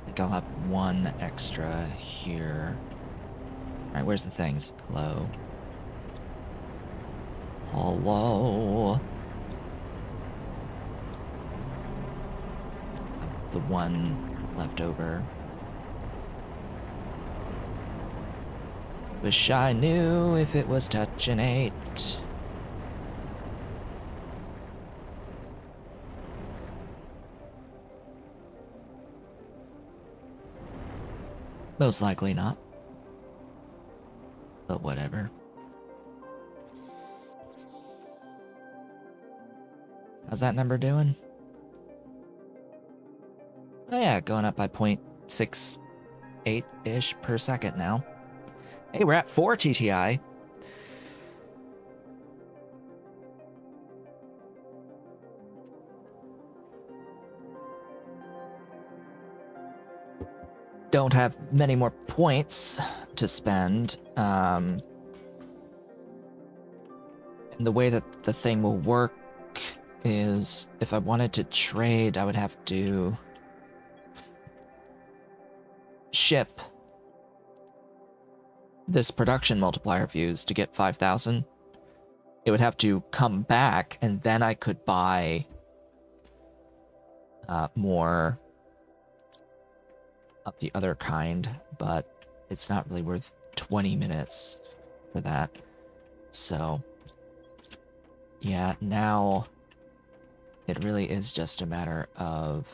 I think I'll have 1 extra here. Alright, where's the things? Hello. Hello. The 1 left over. Wish I knew if it was touching 8. Most likely not. But whatever. How's that number doing? Oh yeah, going up by 0.68-ish per second now. Hey, we're at 4 TTI. Don't have many more points to spend. And the way that the thing will work is if I wanted to trade, I would have to ship this production multiplier views to get 5,000. It would have to come back, and then I could buy more of the other kind, but it's not really worth 20 minutes for that. So, yeah, now it really is just a matter of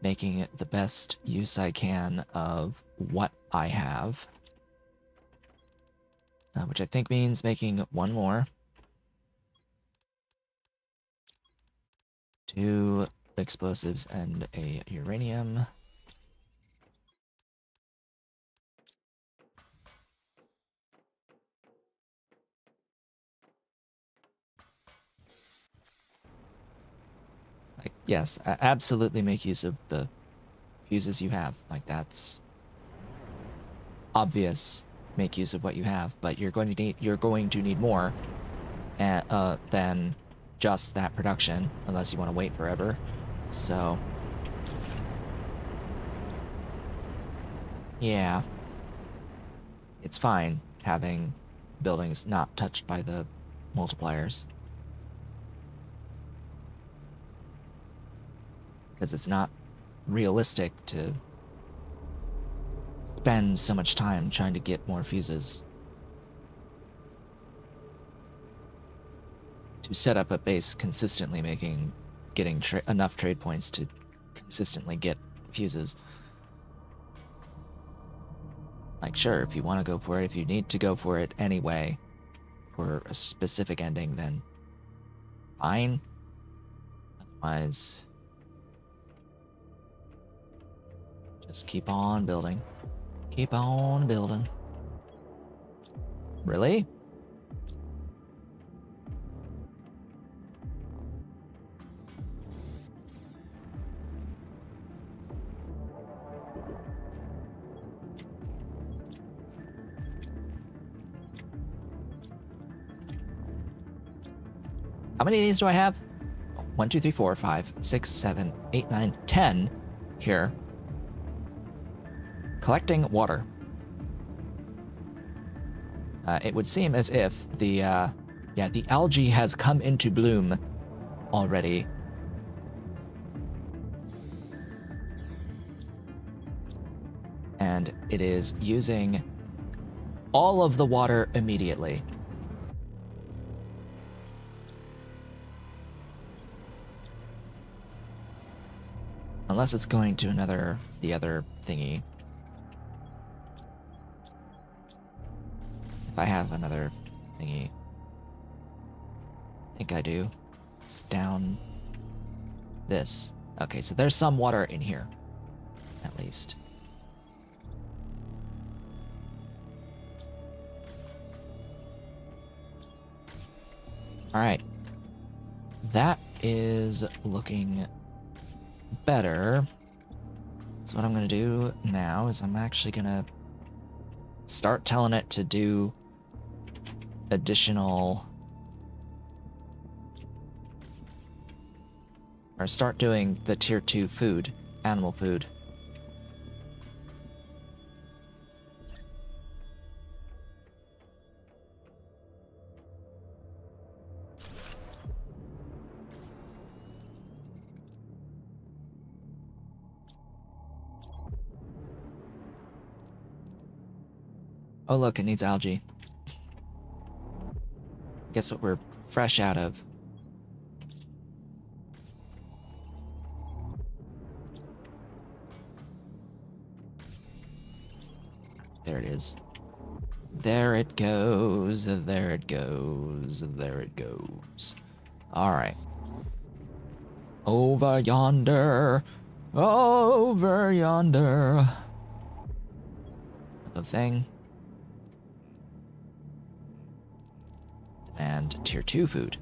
making the best use I can of what I have. Which I think means making one more. 2 explosives and a uranium. Like, yes, absolutely make use of the fuses you have. Like, that's obvious. Make use of what you have, but you're going to need more than just that production, unless you want to wait forever. So, yeah, it's fine having buildings not touched by the multipliers, because it's not realistic to spend so much time trying to get more fuses to set up a base consistently, getting enough trade points to consistently get fuses. Like, sure, if you want to go for it, if you need to go for it anyway for a specific ending, then fine. Otherwise, just keep on building. Keep on building. Really? How many of these do I have? 1, 2, 3, 4, 5, 6, 7, 8, 9, 10 here. Collecting water. It would seem as if the algae has come into bloom already. And it is using all of the water immediately. Unless it's going to the other thingy. If I have another thingy. I think I do. It's down this. Okay, so there's some water in here, at least. All right. That is looking better. So what I'm going to do now is I'm actually going to start telling it to do additional, or start doing the tier 2 food, animal food. Oh look, it needs algae. Guess what we're fresh out of? There it is. There it goes, there it goes, there it goes. Alright. Over yonder, over yonder. The thing. and tier 2 food.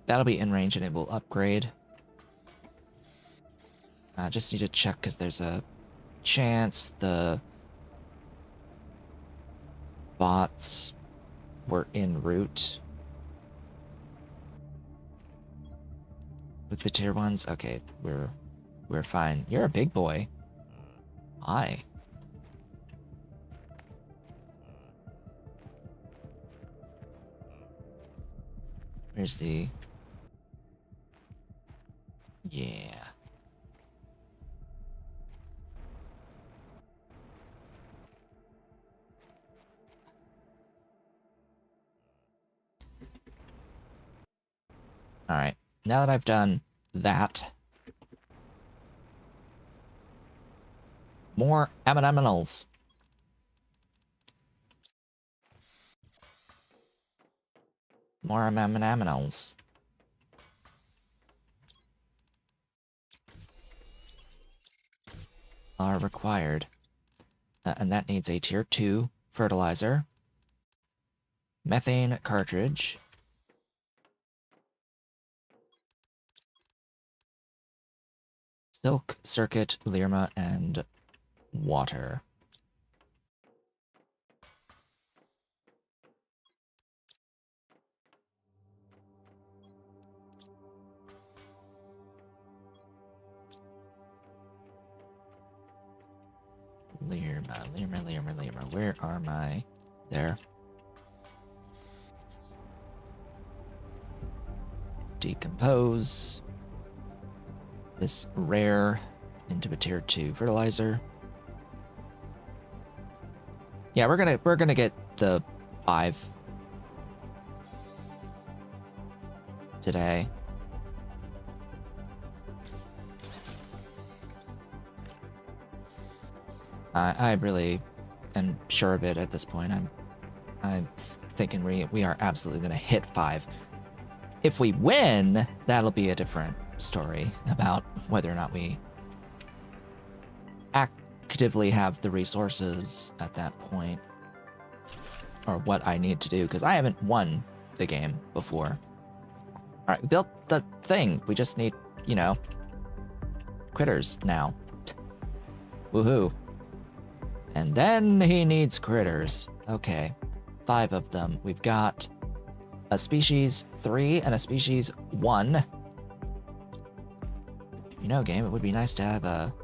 That'll be in range and it will upgrade. I just need to check because there's a chance the bots were en route with the tier 1s. Okay, we're fine. You're a big boy. Hi. Where's the... Yeah. Alright, now that I've done that, more aminals. More aminals. Are required. And that needs a tier 2 fertilizer, methane cartridge, silk circuit, lirma, and water. Lirma. Where are my... There. Decompose this rare into a tier 2 fertilizer. Yeah, we're gonna get the 5 today. I really am sure of it at this point. I'm thinking we are absolutely gonna hit 5. If we win, that'll be a different story about whether or not we actively have the resources at that point, or what I need to do, because I haven't won the game before. All right, we built the thing. We just need, you know, critters now. Woohoo. And then he needs critters. Okay, 5 of them. We've got a species 3 and a species 1. You know, game, it would be nice to have a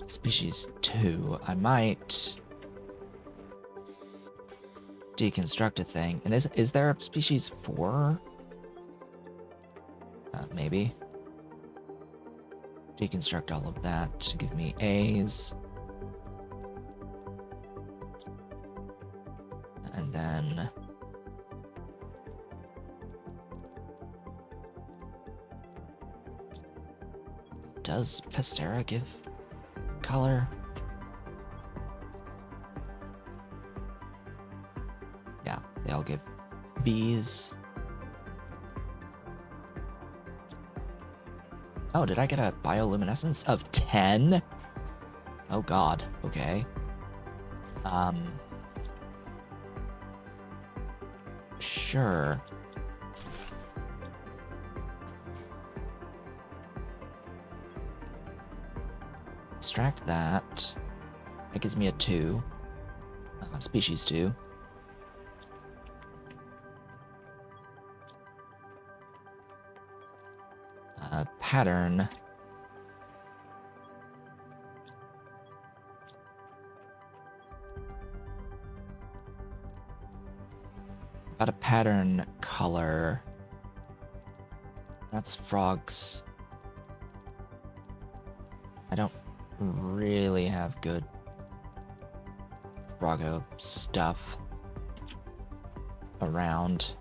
species 2. I might deconstruct a thing. And is there a species 4? Maybe. Deconstruct all of that to give me A's. And then... Does Pastera give color? Yeah, they all give B's. Oh, did I get a bioluminescence of 10? Oh god, okay. Sure. Extract that. That gives me a 2. Species 2. Pattern. Got a pattern color. That's frogs. I don't really have good froggo stuff around.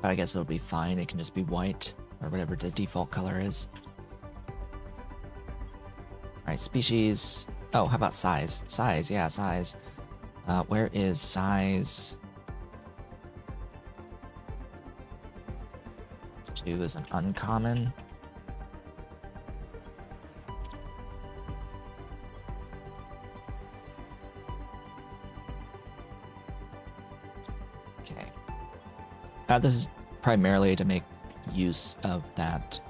But I guess it'll be fine. It can just be white or whatever the default color is. Alright, species Oh, how about size? Size, yeah, size. Where is size? 2 is an uncommon. Okay. This is primarily to make use of that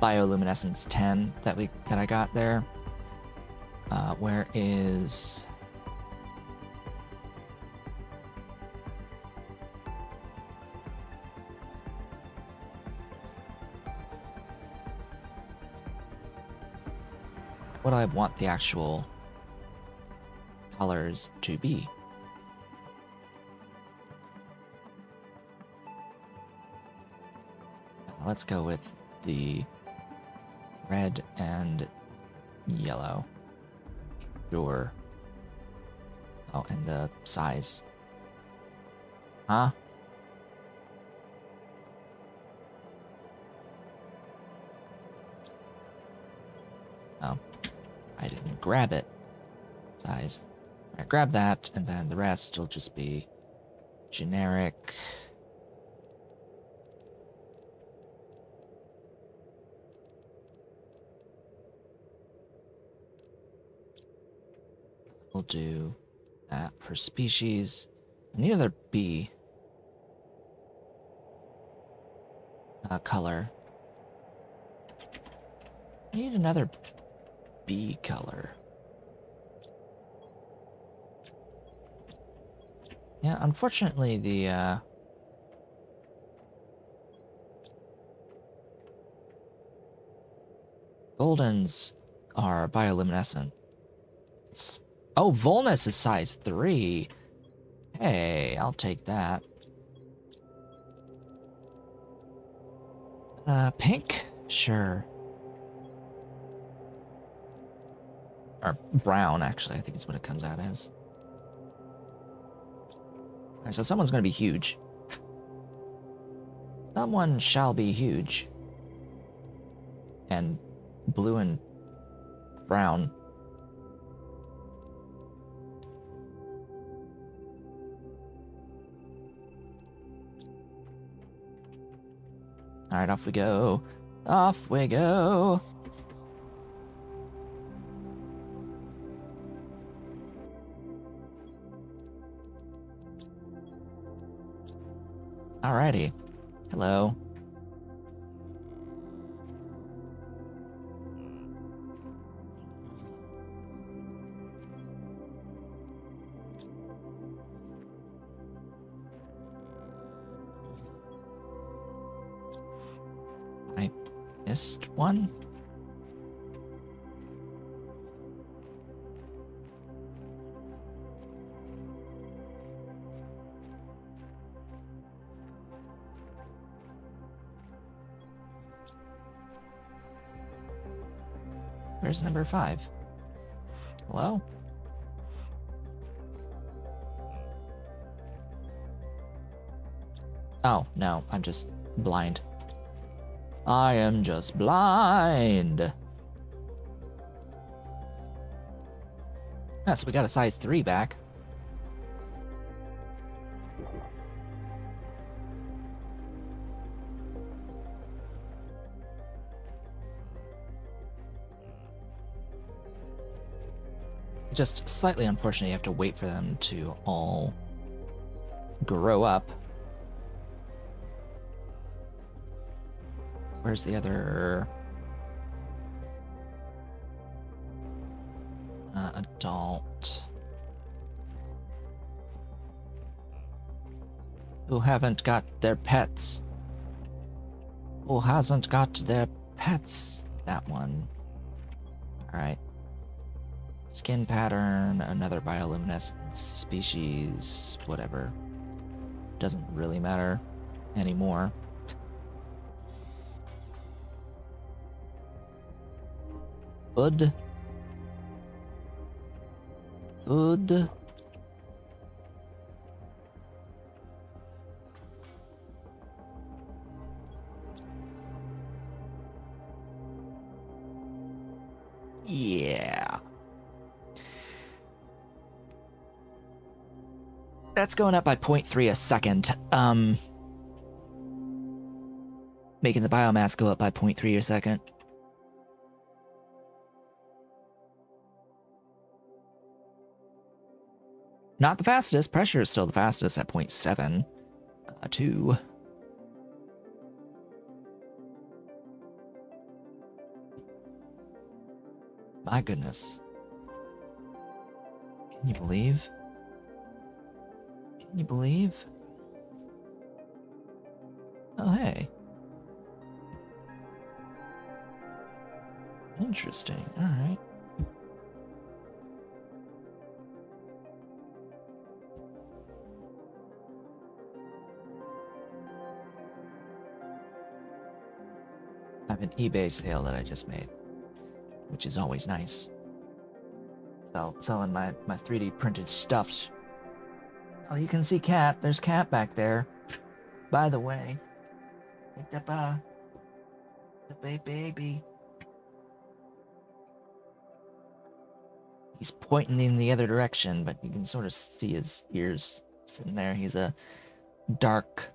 bioluminescence 10 that I got there. Where is... what do I want the actual colors to be? Let's go with the red and yellow. Sure. Oh, and the size. Huh? Oh, I didn't grab it. Size. I grab that, and then the rest will just be generic. We'll do that for species. I need another B color. I need another B color. Yeah, unfortunately, the Goldens are bioluminescent. Oh, Volnus is size 3. Hey, I'll take that. Pink? Sure. Or brown, actually, I think it's what it comes out as. Alright, so someone's gonna be huge. Someone shall be huge. And blue and brown. Alright, off we go. Off we go. Alrighty. Hello. I missed one? Where's number 5? Hello? Oh, no, I'm just blind. I am just blind. Yeah, so we got a size 3 back. Just slightly unfortunate you have to wait for them to all grow up. Where's the other adult who haven't got their pets? Who hasn't got their pets? That one. Alright. Skin pattern, another bioluminescence species, whatever. Doesn't really matter anymore. Food. Food. Yeah. That's going up by 0.3 a second. Making the biomass go up by 0.3 a second. Not the fastest. Pressure is still the fastest at 0.7. 2. My goodness. Can you believe? Can you believe? Oh, hey. Interesting. All right. I have an eBay sale that I just made, which is always nice. Selling my 3D printed stuffs. Oh, you can see Cat. There's Cat back there. By the way, picked up the baby. He's pointing in the other direction, but you can sort of see his ears sitting there. He's a dark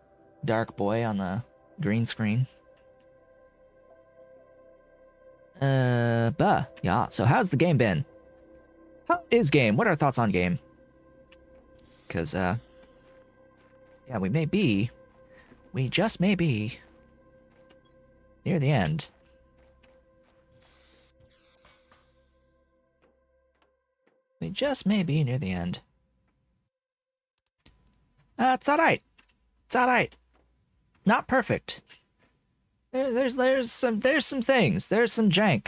boy on the green screen. Yeah. So how's the game been? How is game? What are our thoughts on game? Because, yeah, we just may be near the end. We just may be near the end. It's alright. It's alright. Not perfect. There's some things. There's some jank.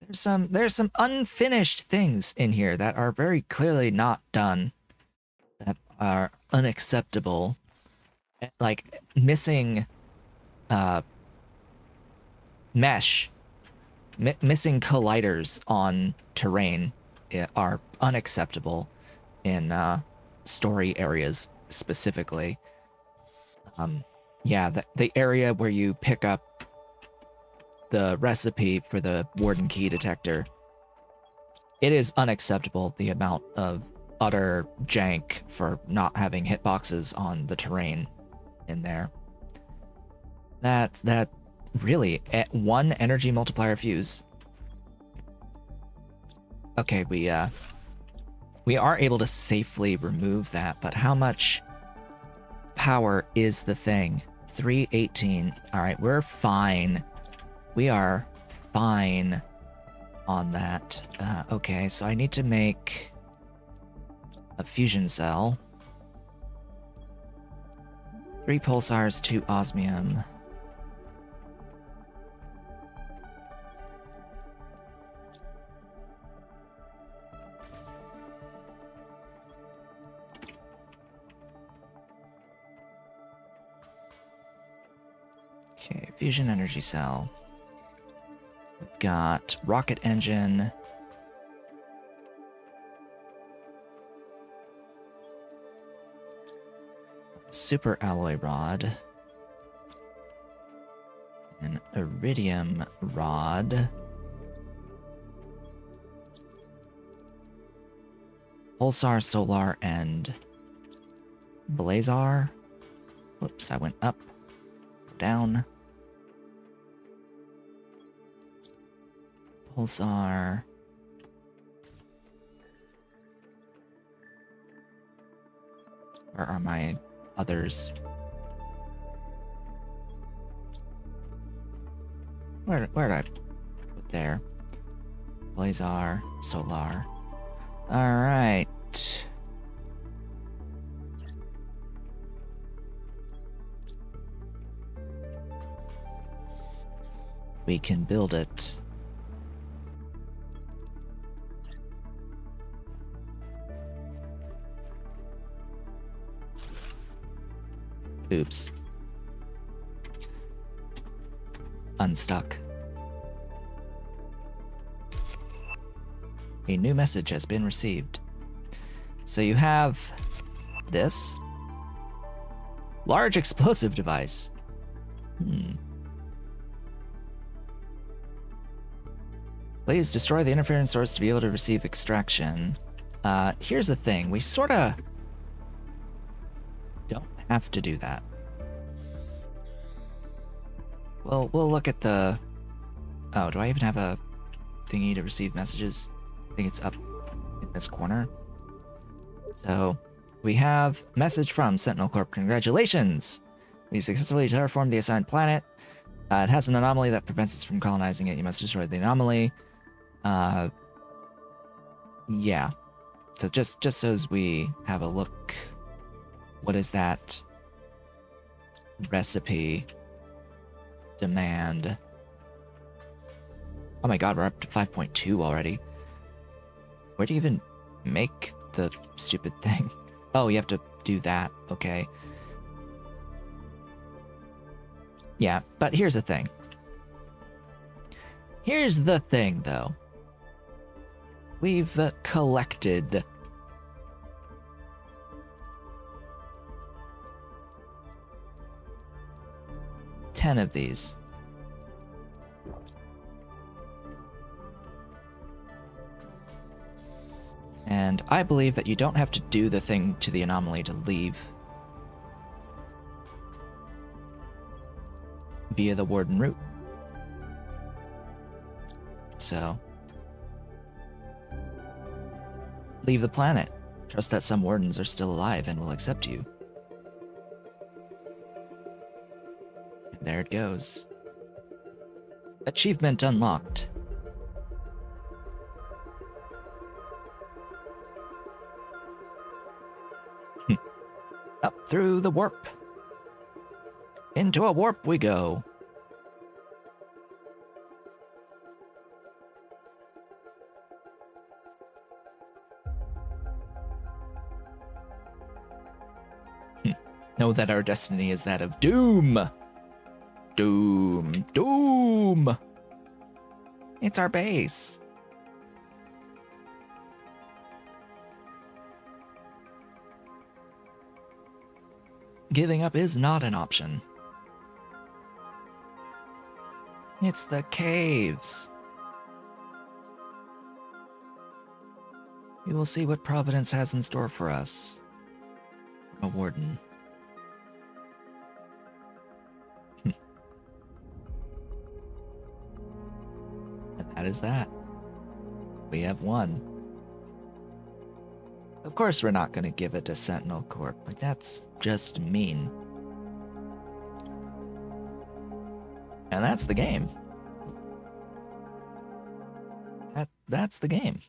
There's some unfinished things in here that are very clearly not done. That are unacceptable. Like missing mesh. Missing colliders on terrain are unacceptable in story areas specifically. Yeah, the area where you pick up the recipe for the warden key detector, it is unacceptable the amount of utter jank for not having hitboxes on the terrain in there. That really, at 1 energy multiplier fuse. Okay, we are able to safely remove that, but how much power is the thing? 318. All right, we're fine. We are fine on that. Okay, so I need to make a fusion cell. 3 pulsars, 2 osmium. Okay, fusion energy cell. We've got rocket engine. Super alloy rod. An iridium rod. Pulsar, solar, and blazar. Whoops, I went up, down. Pulsar. Where are my others? Where did I put there? Blazar, solar. All right. We can build it. Oops. Unstuck. A new message has been received. So you have this. Large explosive device. Please destroy the interference source to be able to receive extraction. Here's the thing. We sort of have to do that. Well, we'll look at the... Oh, do I even have a thingy to receive messages? I think it's up in this corner. So, we have message from Sentinel Corp. Congratulations! We've successfully terraformed the assigned planet. It has an anomaly that prevents us from colonizing it. You must destroy the anomaly. Yeah. So just so as we have a look, what is that recipe demand? Oh my god, we're up to 5.2 already. Where do you even make the stupid thing? Oh, you have to do that. Okay. Yeah, but here's the thing. Here's the thing, though. We've collected 10 of these. And I believe that you don't have to do the thing to the anomaly to leave via the warden route. So, leave the planet. Trust that some wardens are still alive and will accept you. And there it goes. Achievement unlocked. Up through the warp. Into a warp we go. Know that our destiny is that of doom. Doom. Doom. It's our base. Giving up is not an option. It's the caves. We will see what Providence has in store for us. A warden. And that is that. We have won. Of course we're not going to give it to Sentinel Corp. Like, that's just mean. And that's the game. That's the game.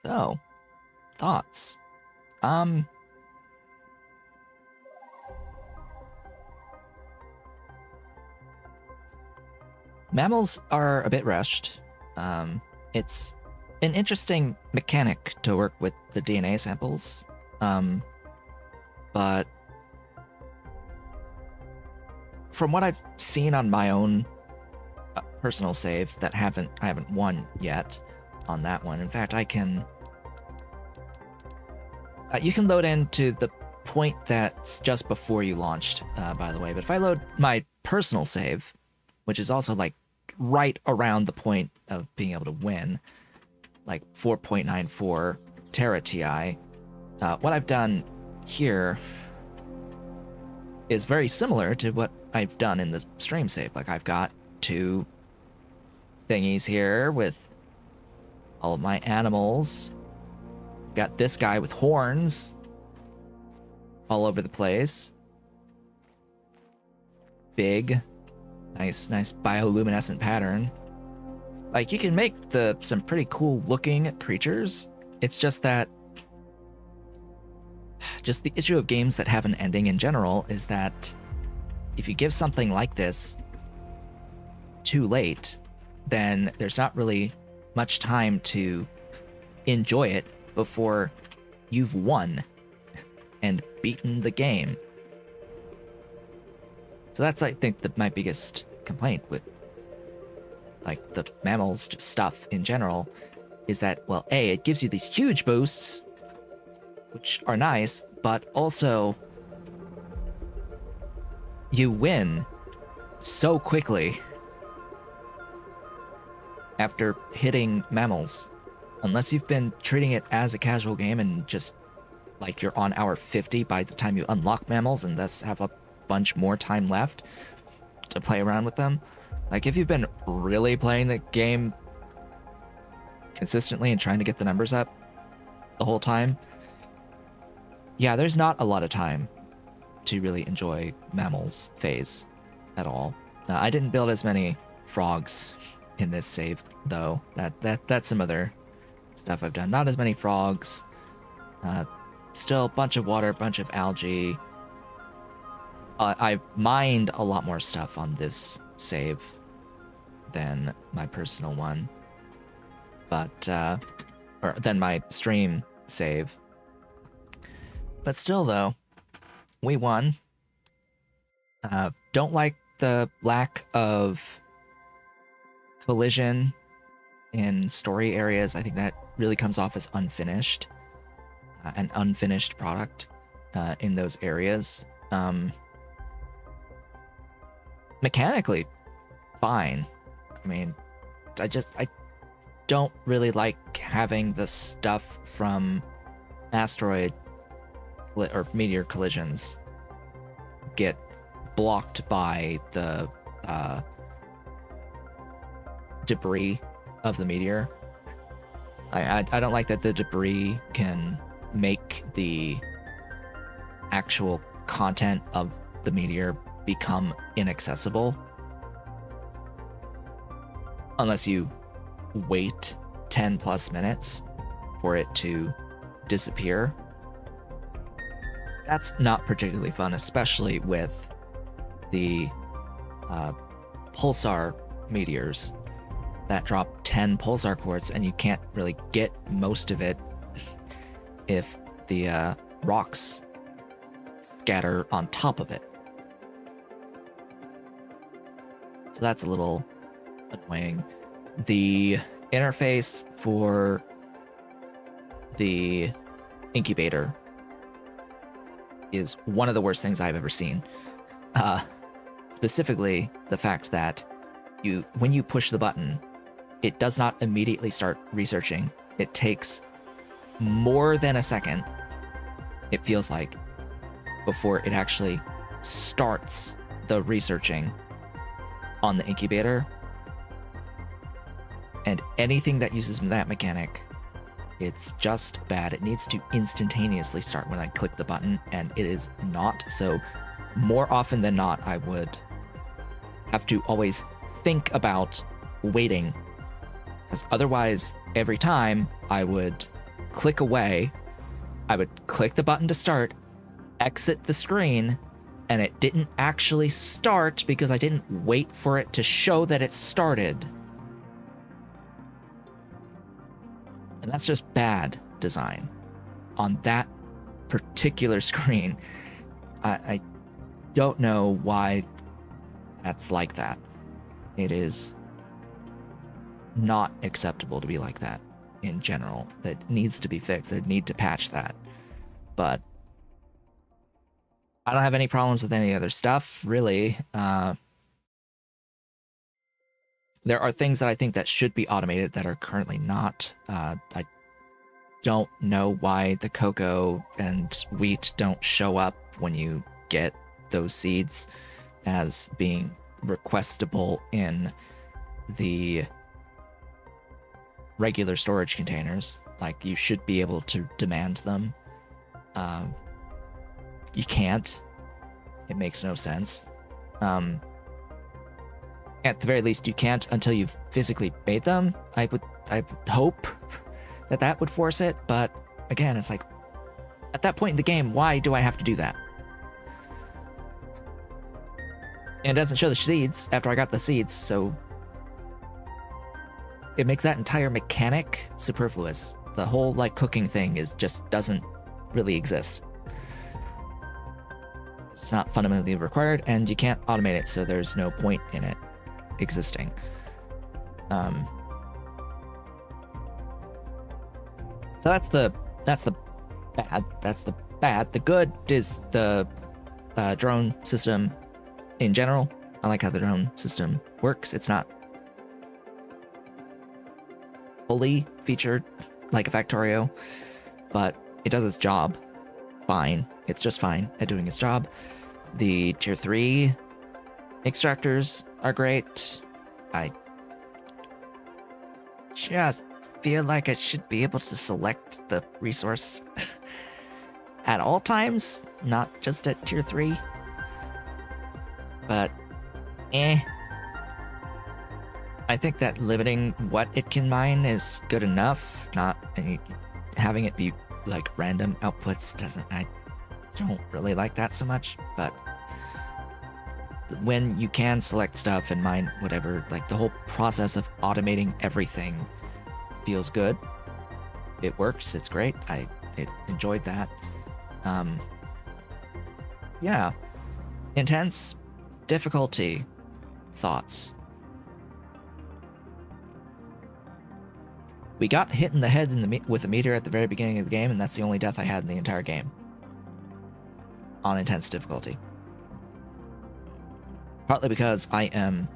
So, thoughts? Mammals are a bit rushed. It's an interesting mechanic to work with the DNA samples. But from what I've seen on my own personal save that I haven't won yet on that one. In fact, I can you can load into the point that's just before you launched, by the way. But if I load my personal save, which is also like right around the point of being able to win, like 4.94 Terra TI. What I've done here is very similar to what I've done in the stream save. Like, I've got two thingies here with all of my animals. Got this guy with horns all over the place. Big. Nice bioluminescent pattern. Like, you can make some pretty cool looking creatures. It's just that the issue of games that have an ending in general is that if you give something like this too late, then there's not really much time to enjoy it before you've won and beaten the game. So that's, I think, my biggest complaint with, like, the Mammals stuff in general, is that, well, A, it gives you these huge boosts, which are nice, but also you win so quickly after hitting Mammals. unless you've been treating it as a casual game and just like you're on hour 50 by the time you unlock mammals and thus have a bunch more time left to play around with them. Like if you've been really playing the game consistently and trying to get the numbers up the whole time, yeah, there's not a lot of time to really enjoy mammals phase at all. I didn't build as many frogs in this save though. That's some other stuff I've done. Not as many frogs. Still a bunch of water, bunch of algae. I mined a lot more stuff on this save than my personal one, but or than my stream save. But still, though, we won. Don't like the lack of collision in story areas. I think that really comes off as unfinished, an unfinished product in those areas. Mechanically, fine. I mean, I don't really like having the stuff from asteroid or meteor collisions get blocked by the debris of the meteor. I don't like that the debris can make the actual content of the meteor become inaccessible unless you wait 10 plus minutes for it to disappear. That's not particularly fun, especially with the pulsar meteors that drop 10 pulsar quartz and you can't really get most of it if the rocks scatter on top of it. So that's a little annoying. The interface for the incubator is one of the worst things I've ever seen. Specifically, the fact that when you push the button, it does not immediately start researching. It takes more than a second, it feels like, before it actually starts the researching on the incubator. And anything that uses that mechanic, it's just bad. It needs to instantaneously start when I click the button, and it is not. So more often than not, I would have to always think about waiting, because otherwise every time I would click away, I would click the button to start, exit the screen, and it didn't actually start because I didn't wait for it to show that it started. And that's just bad design on that particular screen. I don't know why that's like that. It is not acceptable to be like that in general. That needs to be fixed. They need to patch that. But I don't have any problems with any other stuff, really. There are things that I think that should be automated that are currently not. I don't know why the cocoa and wheat don't show up when you get those seeds as being requestable in the regular storage containers. Like, you should be able to demand them. You can't. It makes no sense. At the very least, you can't until you've physically made them. I would hope that would force it, but again, it's like, at that point in the game, why do I have to do that? And it doesn't show the seeds after I got the seeds, so it makes that entire mechanic superfluous. The whole, like, cooking thing just doesn't really exist. It's not fundamentally required, and you can't automate it, so there's no point in it existing. So that's the bad. That's the bad. The good is the drone system in general. I like how the drone system works. It's not fully featured like a Factorio, but it does its job fine. It's just fine at doing its job. The tier 3 extractors are great. I just feel like I should be able to select the resource at all times, not just at tier 3. But, I think that limiting what it can mine is good enough. Not having it be like random outputs doesn't. I don't really like that so much. But when you can select stuff and mine whatever, like the whole process of automating everything feels good. It works. It's great. I enjoyed that. Yeah. Intense difficulty. Thoughts. We got hit in the head with a meteor at the very beginning of the game, and that's the only death I had in the entire game. On intense difficulty. Partly because I am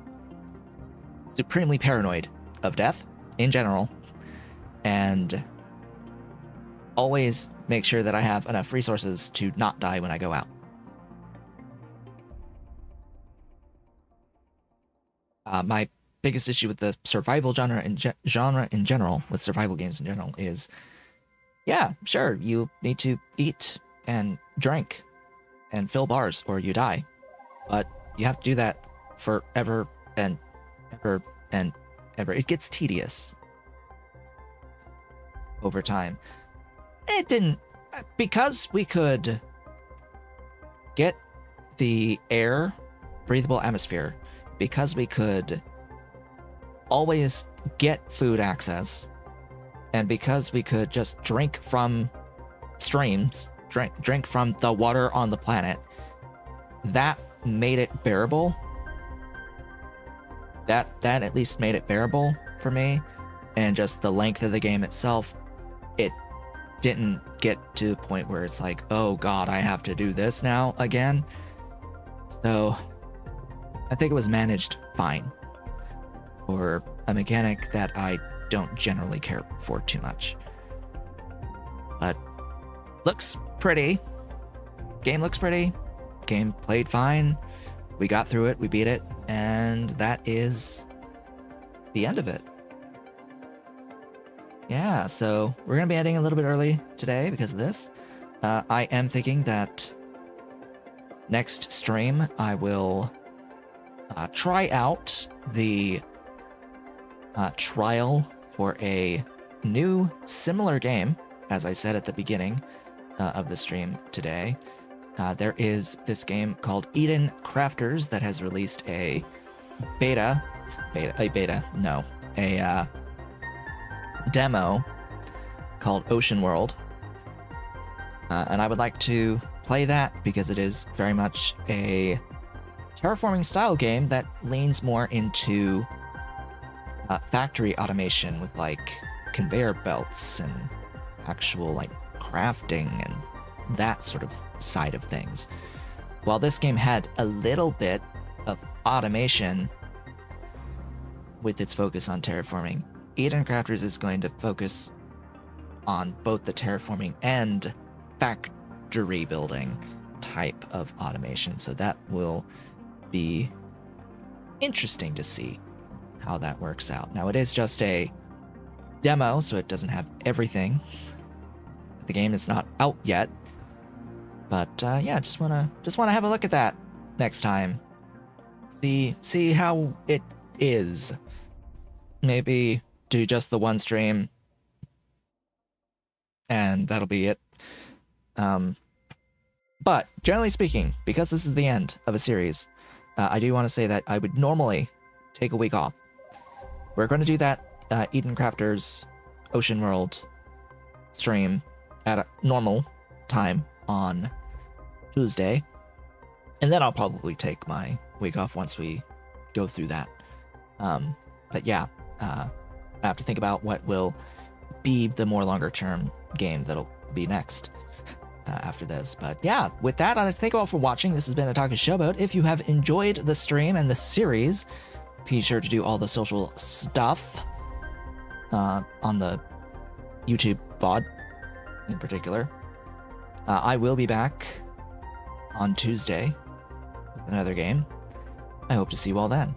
supremely paranoid of death in general, and always make sure that I have enough resources to not die when I go out. My biggest issue with the survival genre in general, with survival games in general, is, yeah, sure, you need to eat and drink and fill bars or you die, but you have to do that forever and ever and ever. It gets tedious over time. It didn't, because we could get the air, breathable atmosphere, because we could always get food access, and because we could just drink from streams, drink from the water on the planet, that made it bearable. That at least made it bearable for me. And just the length of the game itself, it didn't get to the point where it's like, oh god, I have to do this now again. So I think it was managed fine for a mechanic that I don't generally care for too much. But looks pretty. Game looks pretty. Game played fine. We got through it, we beat it, and that is the end of it. Yeah, so we're gonna be ending a little bit early today because of this. I am thinking that next stream I will try out the trial for a new similar game, as I said at the beginning of the stream today. There is this game called Eden Crafters that has released a demo called Ocean World. And I would like to play that because it is very much a terraforming style game that leans more into factory automation with like conveyor belts and actual like crafting and that sort of side of things. While this game had a little bit of automation with its focus on terraforming, Eden Crafters is going to focus on both the terraforming and factory building type of automation. So that will be interesting to see how that works out. Now, it is just a demo, so it doesn't have everything. The game is not out yet, but yeah, just wanna have a look at that next time. See how it is. Maybe do just the one stream, and that'll be it. But generally speaking, because this is the end of a series, I do want to say that I would normally take a week off. We're going to do that Eden Crafters Ocean World stream at a normal time on Tuesday, and then I'll probably take my week off once we go through that. But yeah, I have to think about what will be the more longer term game that'll be next after this. But yeah, with that, I'd like to thank you all for watching. This has been Otaku Showboat. If you have enjoyed the stream and the series, be sure to do all the social stuff on the YouTube VOD in particular. I will be back on Tuesday with another game. I hope to see you all then.